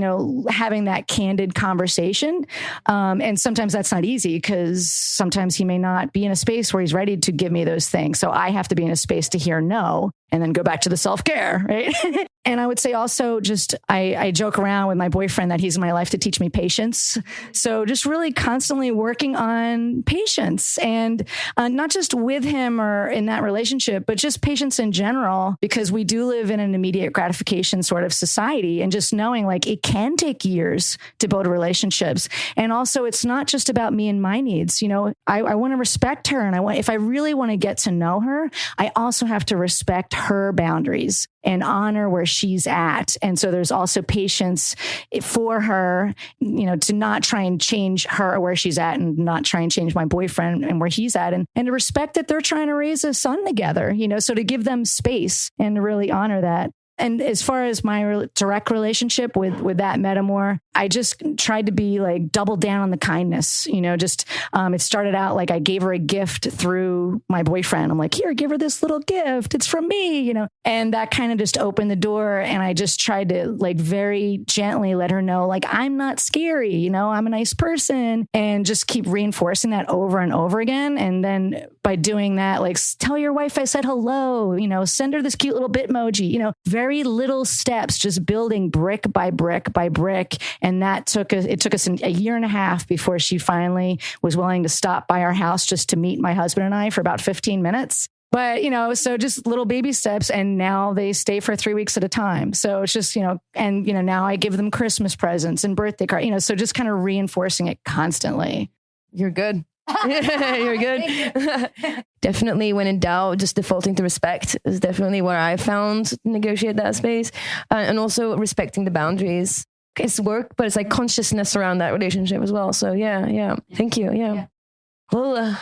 having that candid conversation. And sometimes that's not easy because sometimes he may not be in a space where he's ready to give me those things. So I have to be in a space to hear no and then go back to the self-care, right? And I would say also just, I joke around with my boyfriend that he's in my life to teach me patience. So just really constantly working on patience, and not just with him or in that relationship, but just patience in general, because we do live in an immediate gratification sort of society, and just knowing like it can take years to build relationships. And also it's not just about me and my needs. I want to respect her. And if I really want to get to know her, I also have to respect her boundaries and honor where she's at. And so there's also patience for her, to not try and change her where she's at, and not try and change my boyfriend and where he's at, and to respect that they're trying to raise a son together, so to give them space and to really honor that. And as far as my direct relationship with that metamour, I just tried to be like double down on the kindness, it started out like I gave her a gift through my boyfriend. I'm like, here, give her this little gift. It's from me, and that kind of just opened the door. And I just tried to like very gently let her know, like, I'm not scary, I'm a nice person, and just keep reinforcing that over and over again. And then by doing that, like, tell your wife I said hello, send her this cute little Bitmoji, very little steps, just building brick by brick by brick. And that took us a 1.5 years before she finally was willing to stop by our house just to meet my husband and I for about 15 minutes. But, so just little baby steps. And now they stay for 3 weeks at a time. So it's just, and, now I give them Christmas presents and birthday cards, so just kind of reinforcing it constantly. You're good. You're good. Definitely, when in doubt, just defaulting to respect is definitely where I found to negotiate that space. And also respecting the boundaries. It's work, but it's like consciousness around that relationship as well. So yeah. Thank you. Yeah. Lola,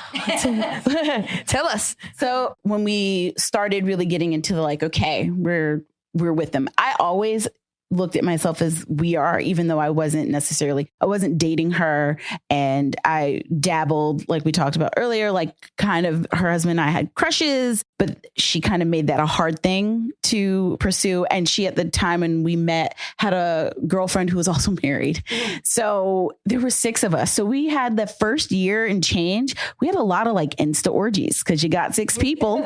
tell us. So when we started really getting into the like, okay, we're with them, I always looked at myself as we are, even though I wasn't dating her, and I dabbled, like we talked about earlier, like kind of her husband and I had crushes, but she kind of made that a hard thing to pursue. And she, at the time when we met, had a girlfriend who was also married. So there were 6 of us. So we had the first year and change, we had a lot of like Insta orgies, because you got 6 people,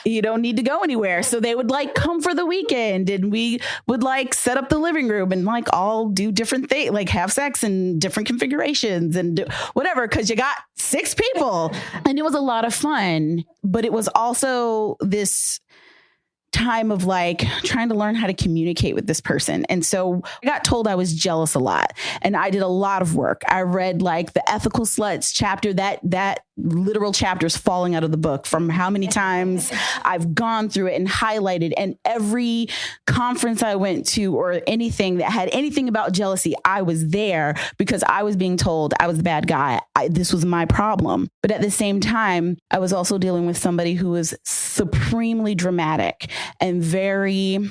you don't need to go anywhere. So they would like come for the weekend, and we would like set up the living room and like all do different things, like have sex in different configurations and do whatever, because you got 6 people. And it was a lot of fun, but it was also this time of like trying to learn how to communicate with this person. And so I got told I was jealous a lot, and I did a lot of work. I read like the Ethical Sluts chapter, that literal chapters falling out of the book from how many times I've gone through it and highlighted. And every conference I went to, or anything that had anything about jealousy, I was there because I was being told I was the bad guy. This was my problem. But at the same time, I was also dealing with somebody who was supremely dramatic and very,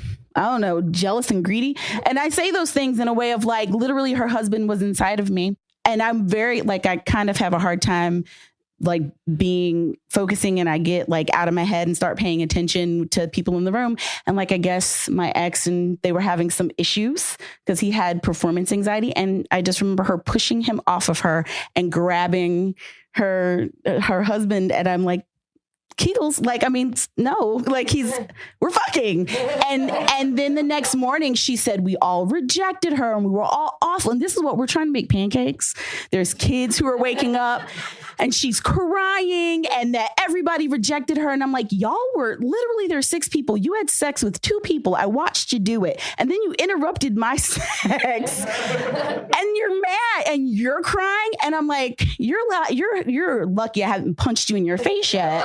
jealous and greedy. And I say those things in a way of like, literally her husband was inside of me. And I'm very, like, I kind of have a hard time like focusing and I get like out of my head and start paying attention to people in the room. And like, I guess my ex and they were having some issues because he had performance anxiety. And I just remember her pushing him off of her and grabbing her husband. And I'm like, Kegels, like, I mean, no, like we're fucking. And then the next morning she said, we all rejected her and we were all awful. And this is what we're trying to make pancakes. There's kids who are waking up and she's crying and that everybody rejected her. And I'm like, y'all were literally, there's 6 people. You had sex with 2 people. I watched you do it. And then you interrupted my sex and you're mad and you're crying. And I'm like, you're lucky I haven't punched you in your face yet.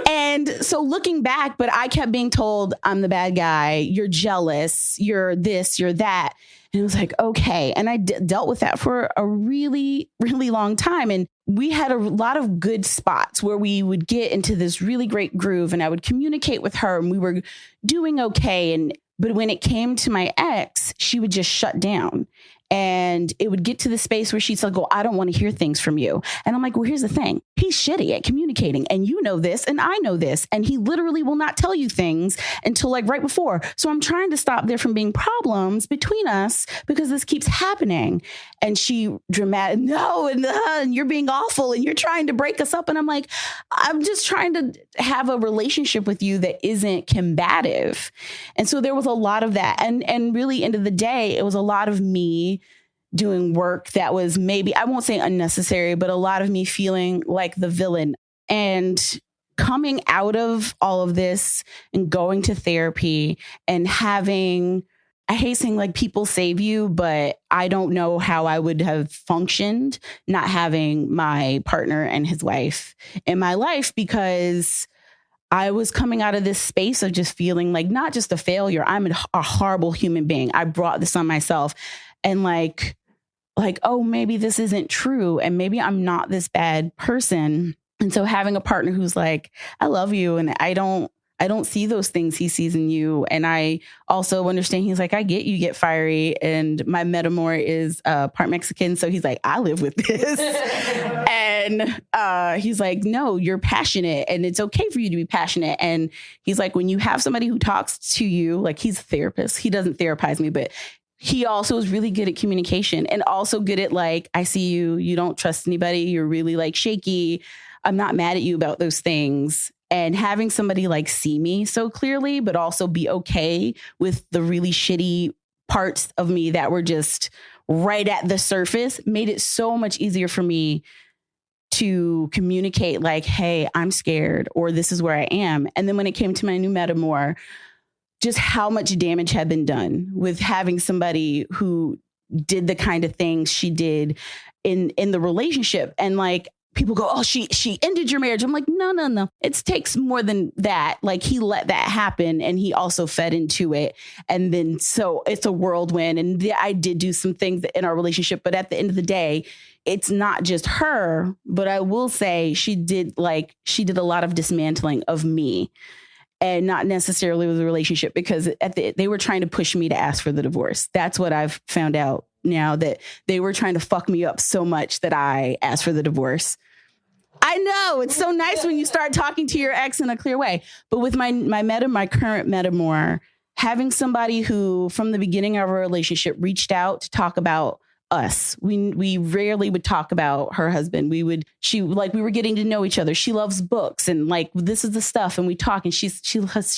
And so looking back, but I kept being told I'm the bad guy. You're jealous. You're this, you're that. And it was like, okay. And I dealt with that for a really, really long time. And we had a lot of good spots where we would get into this really great groove and I would communicate with her and we were doing okay. But when it came to my ex, she would just shut down. And it would get to the space where she's like, oh, I don't want to hear things from you. And I'm like, well, here's the thing. He's shitty at communicating. And you know this and I know this. And he literally will not tell you things until like right before. So I'm trying to stop there from being problems between us because this keeps happening. And she dramatic, no, and you're being awful and you're trying to break us up. And I'm like, I'm just trying to have a relationship with you that isn't combative. And so there was a lot of that. And really, end of the day, it was a lot of me doing work that was maybe, I won't say unnecessary, but a lot of me feeling like the villain. And coming out of all of this and going to therapy and having, I hate saying like people save you, but I don't know how I would have functioned not having my partner and his wife in my life, because I was coming out of this space of just feeling like not just a failure. I'm a horrible human being. I brought this on myself. And like, oh, maybe this isn't true. And maybe I'm not this bad person. And so having a partner who's like, I love you. And I don't see those things he sees in you. And I also understand he's like, I get you get fiery. And my Metamour is part Mexican. So he's like, I live with this. And he's like, no, you're passionate and it's okay for you to be passionate. And he's like, when you have somebody who talks to you, like he's a therapist, he doesn't therapize me, but he also is really good at communication and also good at like, I see you, you don't trust anybody. You're really like shaky. I'm not mad at you about those things. And having somebody like see me so clearly, but also be okay with the really shitty parts of me that were just right at the surface made it so much easier for me to communicate like, hey, I'm scared, or this is where I am. And then when it came to my new Metamour, just how much damage had been done with having somebody who did the kind of things she did in the relationship. And like, people go, oh, she ended your marriage. I'm like, no. It takes more than that. Like he let that happen and he also fed into it. And then so it's a whirlwind. And I did do some things in our relationship. But at the end of the day, it's not just her. But I will say she did a lot of dismantling of me. And not necessarily with the relationship, because they were trying to push me to ask for the divorce. That's what I've found out now, that they were trying to fuck me up so much that I asked for the divorce. I know it's so nice when you start talking to your ex in a clear way. But with my current Metamour, having somebody who from the beginning of our relationship reached out to talk about us. We rarely would talk about her husband. We were getting to know each other. She loves books and like, this is the stuff. And we talk, and she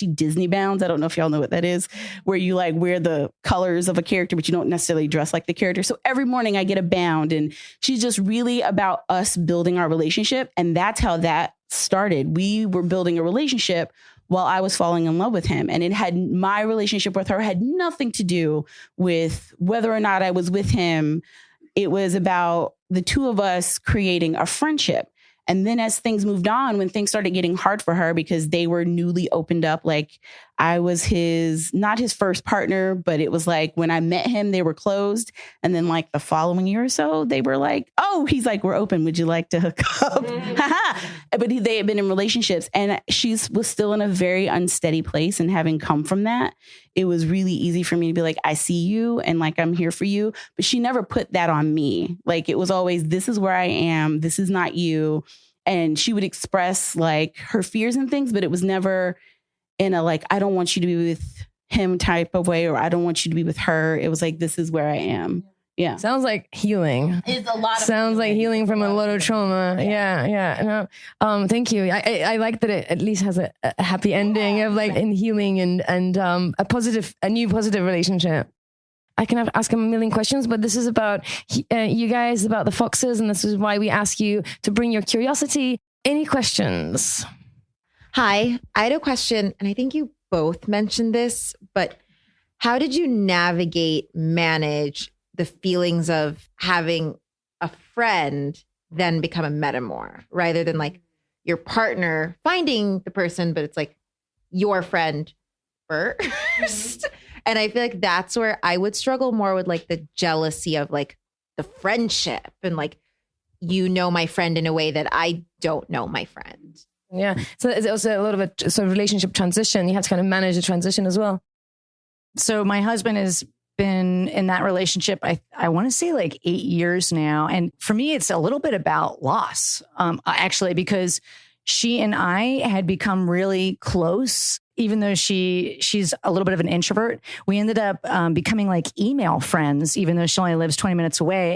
Disney bounds. I don't know if y'all know what that is, where you like wear the colors of a character, but you don't necessarily dress like the character. So every morning I get a bound, and she's just really about us building our relationship. And that's how that started. We were building a relationship while I was falling in love with him. And my relationship with her had nothing to do with whether or not I was with him. It was about the two of us creating a friendship. And then as things moved on, when things started getting hard for her because they were newly opened up, like I was not his first partner, but it was like when I met him, they were closed. And then like the following year or so, they were like, oh, he's like, we're open. Would you like to hook up? But they had been in relationships, and she was still in a very unsteady place. And having come from that, it was really easy for me to be like, I see you and like, I'm here for you. But she never put that on me. Like, it was always, this is where I am. This is not you. And she would express like her fears and things, but it was never in a like, I don't want you to be with him type of way, or I don't want you to be with her. It was like, this is where I am. Yeah. Sounds like healing. It's a lot of Sounds like healing from a lot of trauma. Yeah. No. Thank you. I like that it at least has a happy ending of like in healing and a new positive relationship. I can ask a million questions, but this is about you guys, about the foxes, and this is why we ask you to bring your curiosity. Any questions? Hi, I had a question, and I think you both mentioned this, but how did you manage the feelings of having a friend then become a metamor, rather than like your partner finding the person, but it's like your friend first? And I feel like that's where I would struggle more with like the jealousy of like the friendship and like, you know, my friend in a way that I don't know my friend. Yeah. So it's also a lot of a sort of relationship transition. You have to kind of manage the transition as well. So my husband has been in that relationship, I want to say like 8 years now. And for me, it's a little bit about loss, actually, because she and I had become really close. Even though she's a little bit of an introvert, we ended up becoming like email friends, even though she only lives 20 minutes away.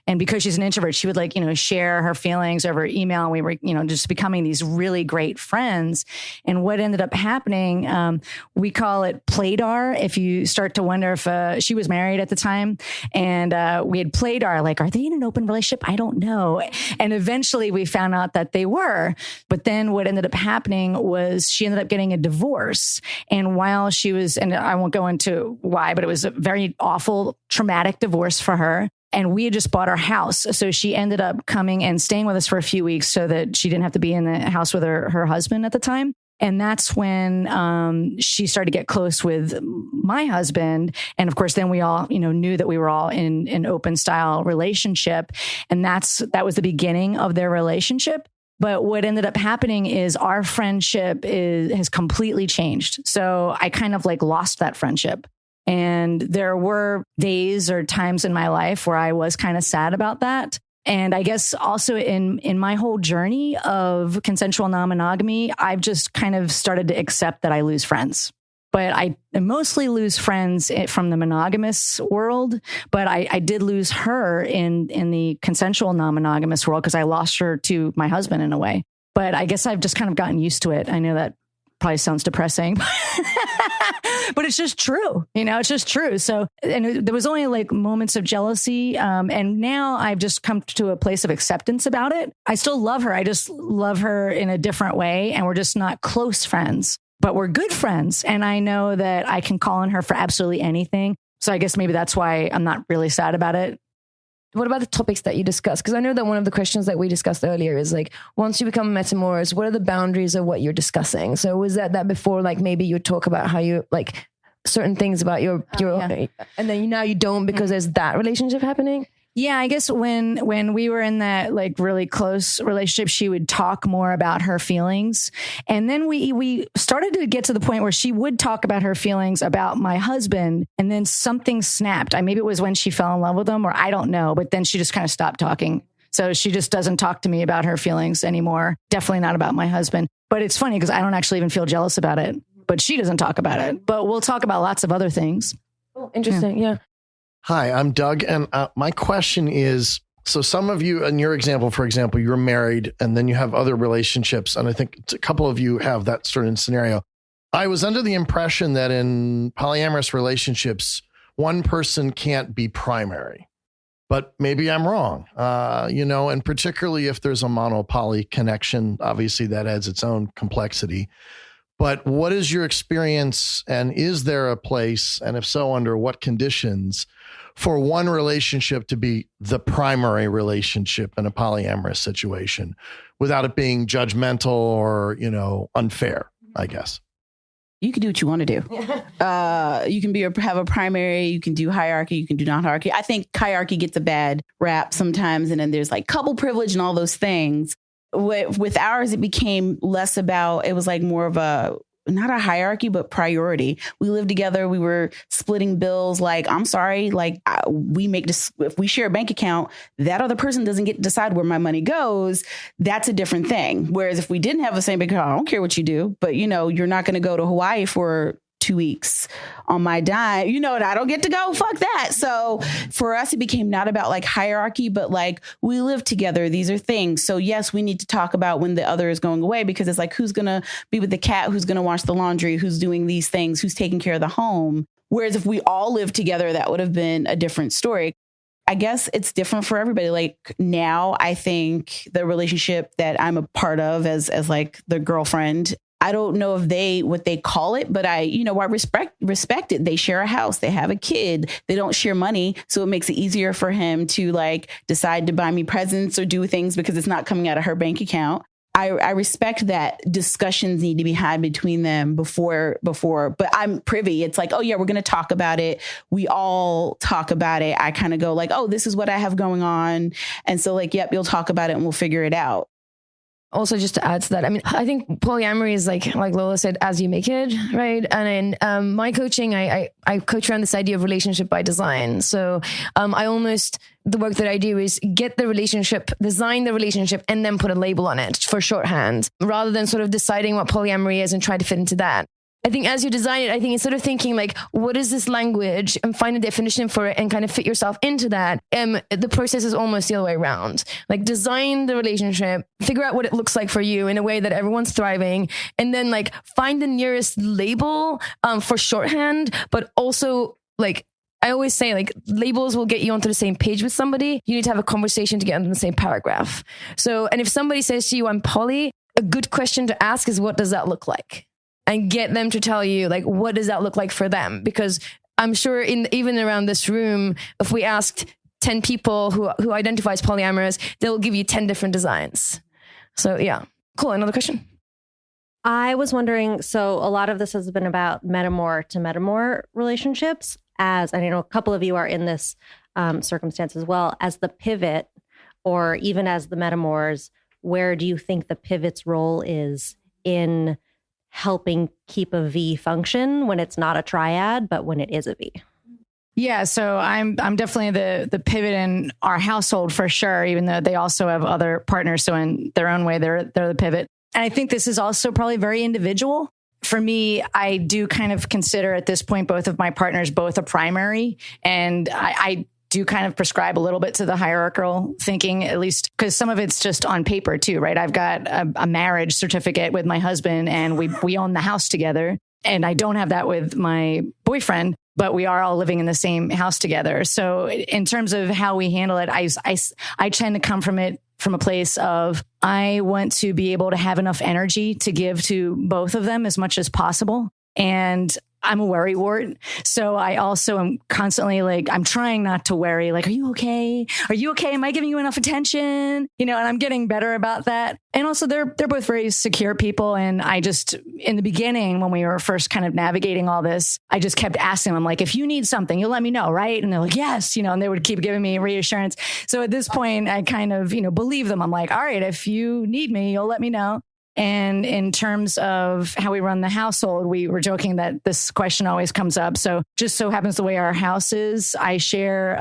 And because she's an introvert, she would like, share her feelings over email. And we were, just becoming these really great friends. And what ended up happening, we call it playdar. If you start to wonder if she was married at the time, and we had playdar, like, are they in an open relationship? I don't know. And eventually we found out that they were. But then what ended up happening was she ended up getting a divorce. And while she was, and I won't go into why, but it was a very awful, traumatic divorce for her. And we had just bought our house. So she ended up coming and staying with us for a few weeks so that she didn't have to be in the house with her husband at the time. And that's when she started to get close with my husband. And of course, then we all, knew that we were all in an open style relationship. And that was the beginning of their relationship. But what ended up happening is our friendship has completely changed. So I kind of like lost that friendship. And there were days or times in my life where I was kind of sad about that. And I guess also in my whole journey of consensual non-monogamy, I've just kind of started to accept that I lose friends. But I mostly lose friends from the monogamous world. But I did lose her in the consensual non-monogamous world because I lost her to my husband in a way. But I guess I've just kind of gotten used to it. I know that probably sounds depressing, but it's just true. It's just true. So, and there was only like moments of jealousy. And now I've just come to a place of acceptance about it. I still love her. I just love her in a different way. And we're just not close friends. But we're good friends. And I know that I can call on her for absolutely anything. So I guess maybe that's why I'm not really sad about it. What about the topics that you discussed? Because I know that one of the questions that we discussed earlier is like, once you become Metamours, what are the boundaries of what you're discussing? So was that before, like maybe you talk about how you like certain things about your and then now you don't because there's that relationship happening? Yeah, I guess when we were in that like really close relationship, she would talk more about her feelings. And then we started to get to the point where she would talk about her feelings about my husband. And then something snapped. Maybe it was when she fell in love with him, or I don't know. But then she just kind of stopped talking. So she just doesn't talk to me about her feelings anymore. Definitely not about my husband. But it's funny because I don't actually even feel jealous about it. But she doesn't talk about it. But we'll talk about lots of other things. Oh, interesting. Yeah. Hi, I'm Doug, and my question is, so some of you, in your example, for example, you're married, and then you have other relationships, and I think a couple of you have that sort of scenario. I was under the impression that in polyamorous relationships, one person can't be primary, but maybe I'm wrong, and particularly if there's a mono-poly connection, obviously that adds its own complexity. But what is your experience, and is there a place, and if so, under what conditions, for one relationship to be the primary relationship in a polyamorous situation without it being judgmental or, unfair, I guess? You can do what you want to do. You can have a primary, you can do hierarchy, you can do non-hierarchy. I think hierarchy gets a bad rap sometimes, and then there's like couple privilege and all those things. With ours, it became less about, it was like more of a not a hierarchy, but priority. We lived together. We were splitting bills. Like, I'm sorry, like we make this, if we share a bank account, that other person doesn't get to decide where my money goes. That's a different thing. Whereas if we didn't have the same bank account, I don't care what you do, but you're not going to go to Hawaii for 2 weeks on my dime, and I don't get to go. Fuck that. So for us, it became not about like hierarchy, but like we live together. These are things. So yes, we need to talk about when the other is going away, because it's like, who's going to be with the cat? Who's going to wash the laundry? Who's doing these things? Who's taking care of the home? Whereas if we all lived together, that would have been a different story. I guess it's different for everybody. Like now, I think the relationship that I'm a part of as like the girlfriend, I don't know if what they call it, but I respect it. They share a house, they have a kid, they don't share money. So it makes it easier for him to like decide to buy me presents or do things because it's not coming out of her bank account. I respect that discussions need to be had between them before, but I'm privy. It's like, oh yeah, we're going to talk about it. We all talk about it. I kind of go like, oh, this is what I have going on. And so like, yep, you'll talk about it and we'll figure it out. Also, just to add to that, I mean, I think polyamory is like Lola said, as you make it, right? And in my coaching, I coach around this idea of relationship by design. So the work that I do is get the relationship, design the relationship, and then put a label on it for shorthand, rather than sort of deciding what polyamory is and try to fit into that. I think as you design it, I think instead of thinking like, what is this language, and find a definition for it and kind of fit yourself into that, the process is almost the other way around. Like design the relationship, figure out what it looks like for you in a way that everyone's thriving, and then like find the nearest label for shorthand, but also like, I always say like labels will get you onto the same page with somebody. You need to have a conversation to get onto the same paragraph. So, and if somebody says to you, I'm poly, a good question to ask is, what does that look like? And get them to tell you, like, what does that look like for them? Because I'm sure even around this room, if we asked 10 people who identify as polyamorous, they'll give you 10 different designs. So yeah. Cool. Another question. I was wondering, so a lot of this has been about Metamour to Metamour relationships, and I know a couple of you are in this circumstance as well, as the pivot, or even as the Metamours. Where do you think the pivot's role is in helping keep a V function when it's not a triad, but when it is a V? Yeah, so I'm definitely the pivot in our household for sure, even though they also have other partners. So in their own way, they're the pivot. And I think this is also probably very individual. For me, I do kind of consider at this point both of my partners both a primary, and I do kind of prescribe a little bit to the hierarchical thinking, at least because some of it's just on paper too, right? I've got a marriage certificate with my husband and we own the house together, and I don't have that with my boyfriend, but we are all living in the same house together. So in terms of how we handle it, I tend to come from a place of, I want to be able to have enough energy to give to both of them as much as possible. And I'm a worrywart. So I also am constantly like, I'm trying not to worry. Like, are you okay? Are you okay? Am I giving you enough attention? And I'm getting better about that. And also they're both very secure people. And I just, in the beginning, when we were first kind of navigating all this, I just kept asking them, like, if you need something, you'll let me know, right? And they're like, yes, and they would keep giving me reassurance. So at this point, I kind of, believe them. I'm like, all right, if you need me, you'll let me know. And in terms of how we run the household, we were joking that this question always comes up. So just so happens the way our house is, I share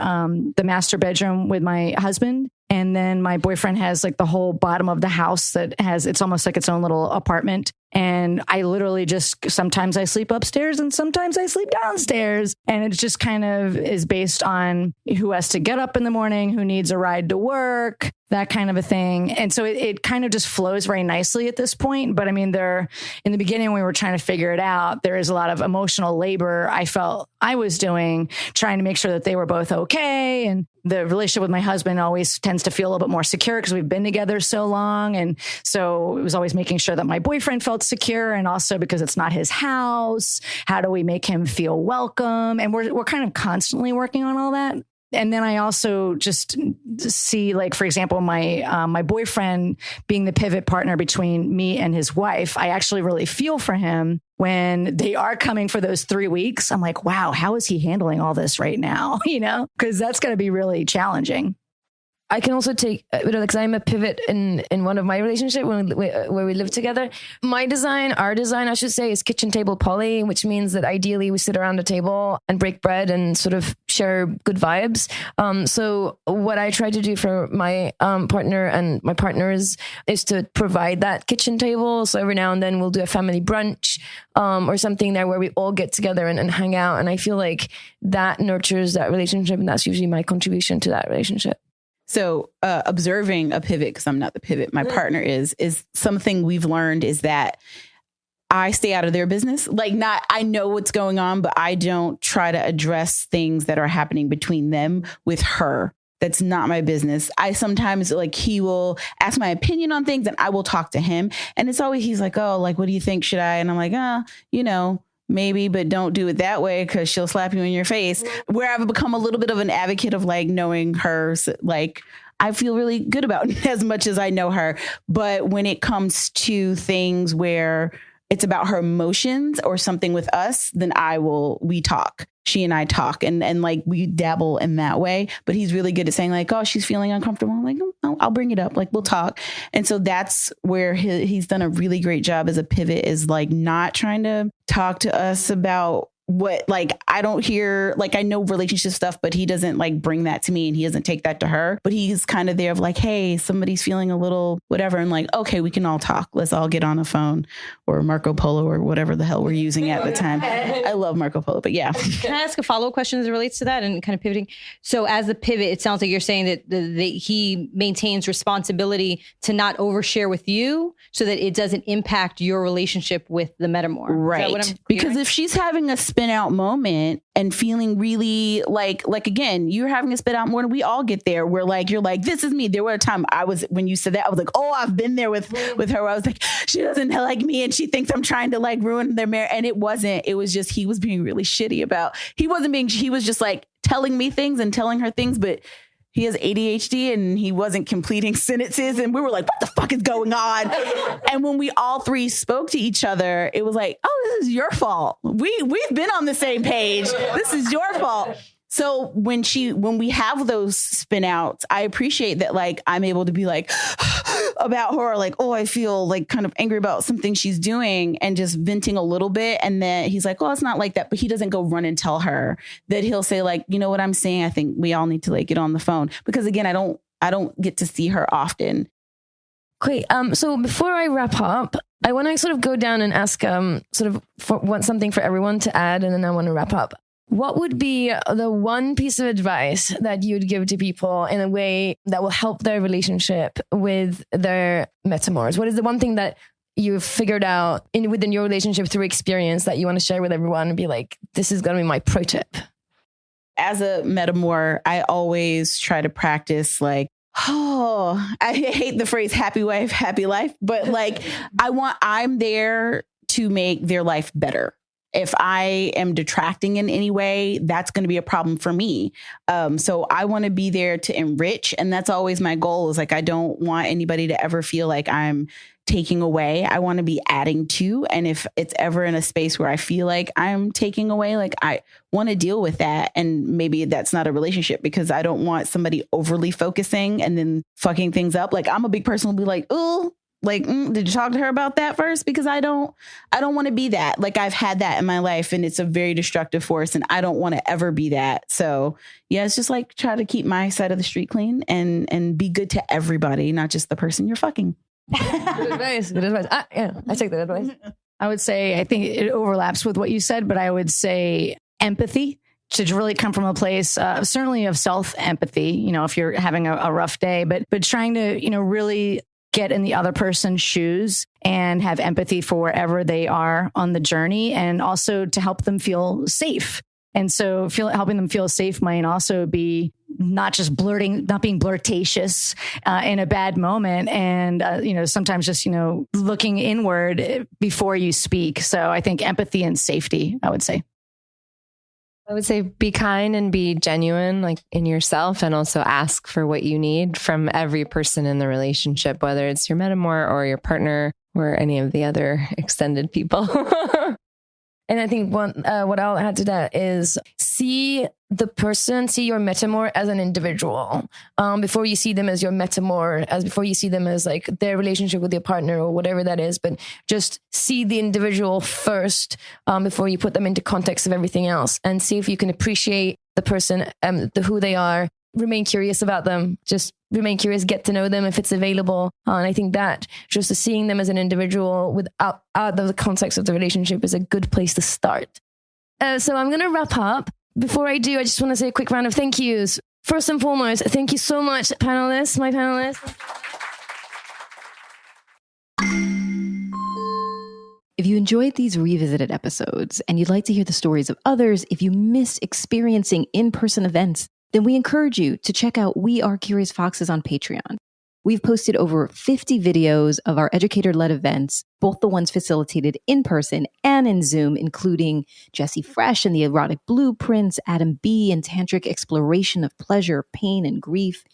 the master bedroom with my husband. And then my boyfriend has like the whole bottom of the house that it's almost like its own little apartment. And I literally sometimes I sleep upstairs and sometimes I sleep downstairs. And it just kind of is based on who has to get up in the morning, who needs a ride to work, that kind of a thing. And so it kind of just flows very nicely at this point. But I mean, in the beginning, when we were trying to figure it out, there is a lot of emotional labor I felt I was doing, trying to make sure that they were both okay. And the relationship with my husband always tends to feel a little bit more secure because we've been together so long. And so it was always making sure that my boyfriend felt secure. And also because it's not his house, how do we make him feel welcome? And we're kind of constantly working on all that. And then I also just see, like, for example, my boyfriend being the pivot partner between me and his wife. I actually really feel for him when they are coming for those 3 weeks. I'm like, wow, how is he handling all this right now? Because that's going to be really challenging. I can also take, because I'm a pivot in one of my relationships where we live together. Our design, I should say, is kitchen table poly, which means that ideally we sit around a table and break bread and sort of share good vibes. So what I try to do for my partner and my partners is to provide that kitchen table. So every now and then we'll do a family brunch or something there where we all get together and hang out. And I feel like that nurtures that relationship, and that's usually my contribution to that relationship. So observing a pivot, because I'm not the pivot, my partner is something we've learned is that I stay out of their business. I know what's going on, but I don't try to address things that are happening between them with her. That's not my business. I sometimes he will ask my opinion on things and I will talk to him. And it's always, he's like, oh, what do you think? Should I? And I'm like, maybe, but don't do it that way because she'll slap you in your face. Where I've become a little bit of an advocate of knowing her, I feel really good about as much as I know her. But when it comes to things where it's about her emotions or something with us, then we talk. She and I talk and we dabble in that way. But he's really good at saying oh, she's feeling uncomfortable. I'm like, oh, I'll bring it up. We'll talk. And so that's where he's done a really great job as a pivot, is not trying to talk to us about what I don't hear, I know relationship stuff, but he doesn't bring that to me and he doesn't take that to her. But he's kind of there of hey, somebody's feeling a little whatever. And okay, we can all talk. Let's all get on a phone or Marco Polo or whatever the hell we're using at the time. I love Marco Polo, but yeah. Can I ask a follow-up question as it relates to that and kind of pivoting? So as a pivot, it sounds like you're saying that he maintains responsibility to not overshare with you so that it doesn't impact your relationship with the Metamour. Right. Because if she's having a spin out moment and feeling really again, you're having a spit out moment. We all get there where you're this is me. There were a time when you said that, I was oh, I've been there with her. I was she doesn't like me and she thinks I'm trying to ruin their marriage. And it wasn't, it was just, he was being really shitty he was just telling me things and telling her things, but he has ADHD and he wasn't completing sentences. And we were what the fuck is going on? And when we all three spoke to each other, it was oh, this is your fault. We've been on the same page. This is your fault. So when we have those spin outs, I appreciate that I'm able to be about her, oh, I feel kind of angry about something she's doing and just venting a little bit. And then he's oh, it's not like that. But he doesn't go run and tell her that. He'll say you know what I'm saying? I think we all need to get on the phone, because again, I don't get to see her often. Great. So before I wrap up, I want to sort of go down and ask want something for everyone to add, and then I want to wrap up. What would be the one piece of advice that you'd give to people in a way that will help their relationship with their metamours? What is the one thing that you've figured out within your relationship through experience that you want to share with everyone and be this is going to be my pro tip? As a metamour, I always try to practice I hate the phrase happy wife, happy life, but I'm there to make their life better. If I am detracting in any way, that's going to be a problem for me. So I want to be there to enrich. And that's always my goal, is I don't want anybody to ever feel I'm taking away. I want to be adding to. And if it's ever in a space where I feel I'm taking away, I want to deal with that. And maybe that's not a relationship, because I don't want somebody overly focusing and then fucking things up. I'm a big person who'll be oh, did you talk to her about that first? Because I don't want to be that. I've had that in my life and it's a very destructive force and I don't want to ever be that. So yeah, it's just try to keep my side of the street clean and be good to everybody, not just the person you're fucking. Good advice. Good advice. I take that advice. I would say, I think it overlaps with what you said, but I would say empathy should really come from a place certainly of self-empathy, if you're having a rough day, but trying to, really get in the other person's shoes and have empathy for wherever they are on the journey, and also to help them feel safe. And so helping them feel safe might also be not just not being blirtatious in a bad moment. And, sometimes just, looking inward before you speak. So I think empathy and safety, I would say. I would say be kind and be genuine, in yourself, and also ask for what you need from every person in the relationship, whether it's your metamour or your partner or any of the other extended people. And I think what I'll add to that is see your Metamour as an individual before you see them as your Metamour, before you see them as like their relationship with your partner or whatever that is. But just see the individual first before you put them into context of everything else, and see if you can appreciate the person, who they are. Remain curious about them. Just remain curious, get to know them if it's available. And I think that just seeing them as an individual without out of the context of the relationship is a good place to start. So I'm going to wrap up. Before I do, I just want to say a quick round of thank yous. First and foremost, thank you so much, my panelists. If you enjoyed these revisited episodes and you'd like to hear the stories of others, if you missed experiencing in-person events, then we encourage you to check out We Are Curious Foxes on Patreon. We've posted over 50 videos of our educator-led events, both the ones facilitated in person and in Zoom, including Jessie Fresh and the Erotic Blueprints, Adam B. and Tantric Exploration of Pleasure, Pain, and Grief,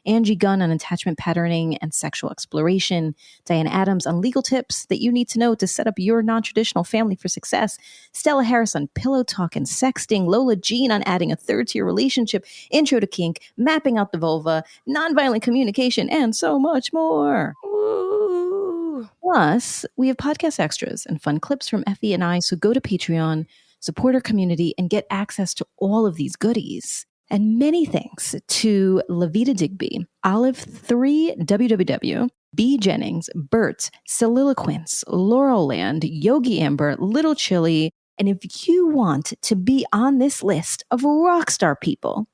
Angie Gunn on attachment patterning and sexual exploration, Diane Adams on legal tips that you need to know to set up your non-traditional family for success, Stella Harris on pillow talk and sexting, Lola Jean on adding a third to your relationship, intro to kink, mapping out the vulva, nonviolent communication, and so much more. Ooh. Plus, we have podcast extras and fun clips from Effy and I, so go to Patreon, support our community, and get access to all of these goodies. And many thanks to Lavita Digby, Olive3 WWW, B. Jennings, Bert, Soliloquence, Laurel Land, Yogi Amber, Little Chili. And if you want to be on this list of rockstar people,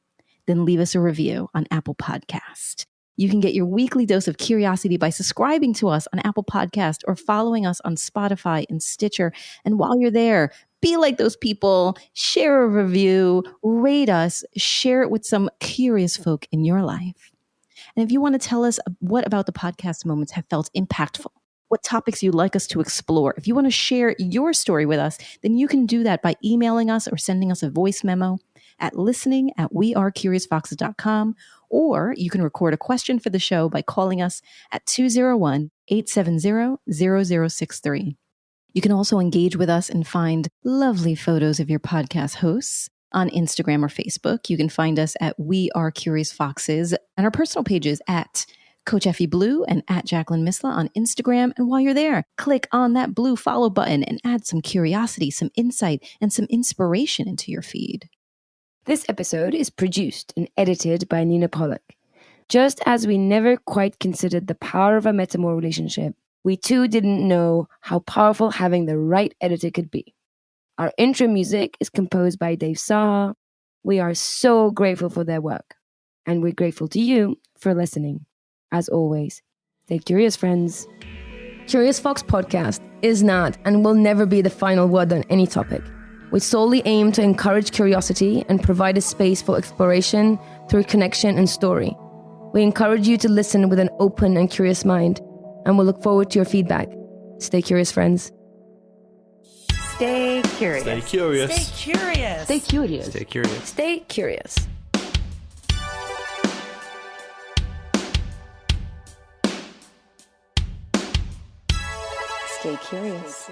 then leave us a review on Apple Podcast. You can get your weekly dose of curiosity by subscribing to us on Apple Podcast or following us on Spotify and Stitcher. And while you're there, be like those people, share a review, rate us, share it with some curious folk in your life. And if you want to tell us what about the podcast moments have felt impactful, what topics you'd like us to explore, if you want to share your story with us, then you can do that by emailing us or sending us a voice memo at listening@wearecuriousfoxes.com, or you can record a question for the show by calling us at 201-870-0063. You can also engage with us and find lovely photos of your podcast hosts on Instagram or Facebook. You can find us at We Are Curious Foxes and our personal pages at Coach Effy Blue and at Jacqueline Misla on Instagram. And while you're there, click on that blue follow button and add some curiosity, some insight, and some inspiration into your feed. This episode is produced and edited by Nina Pollock. Just as we never quite considered the power of a Metamour relationship, we too didn't know how powerful having the right editor could be. Our intro music is composed by Dave Saha. We are so grateful for their work, and we're grateful to you for listening. As always, stay curious, friends. Curious Fox Podcast is not and will never be the final word on any topic. We solely aim to encourage curiosity and provide a space for exploration through connection and story. We encourage you to listen with an open and curious mind, and we'll look forward to your feedback. Stay curious, friends. Stay curious. Stay curious. Stay curious. Stay curious. Stay curious. Stay curious. Stay curious.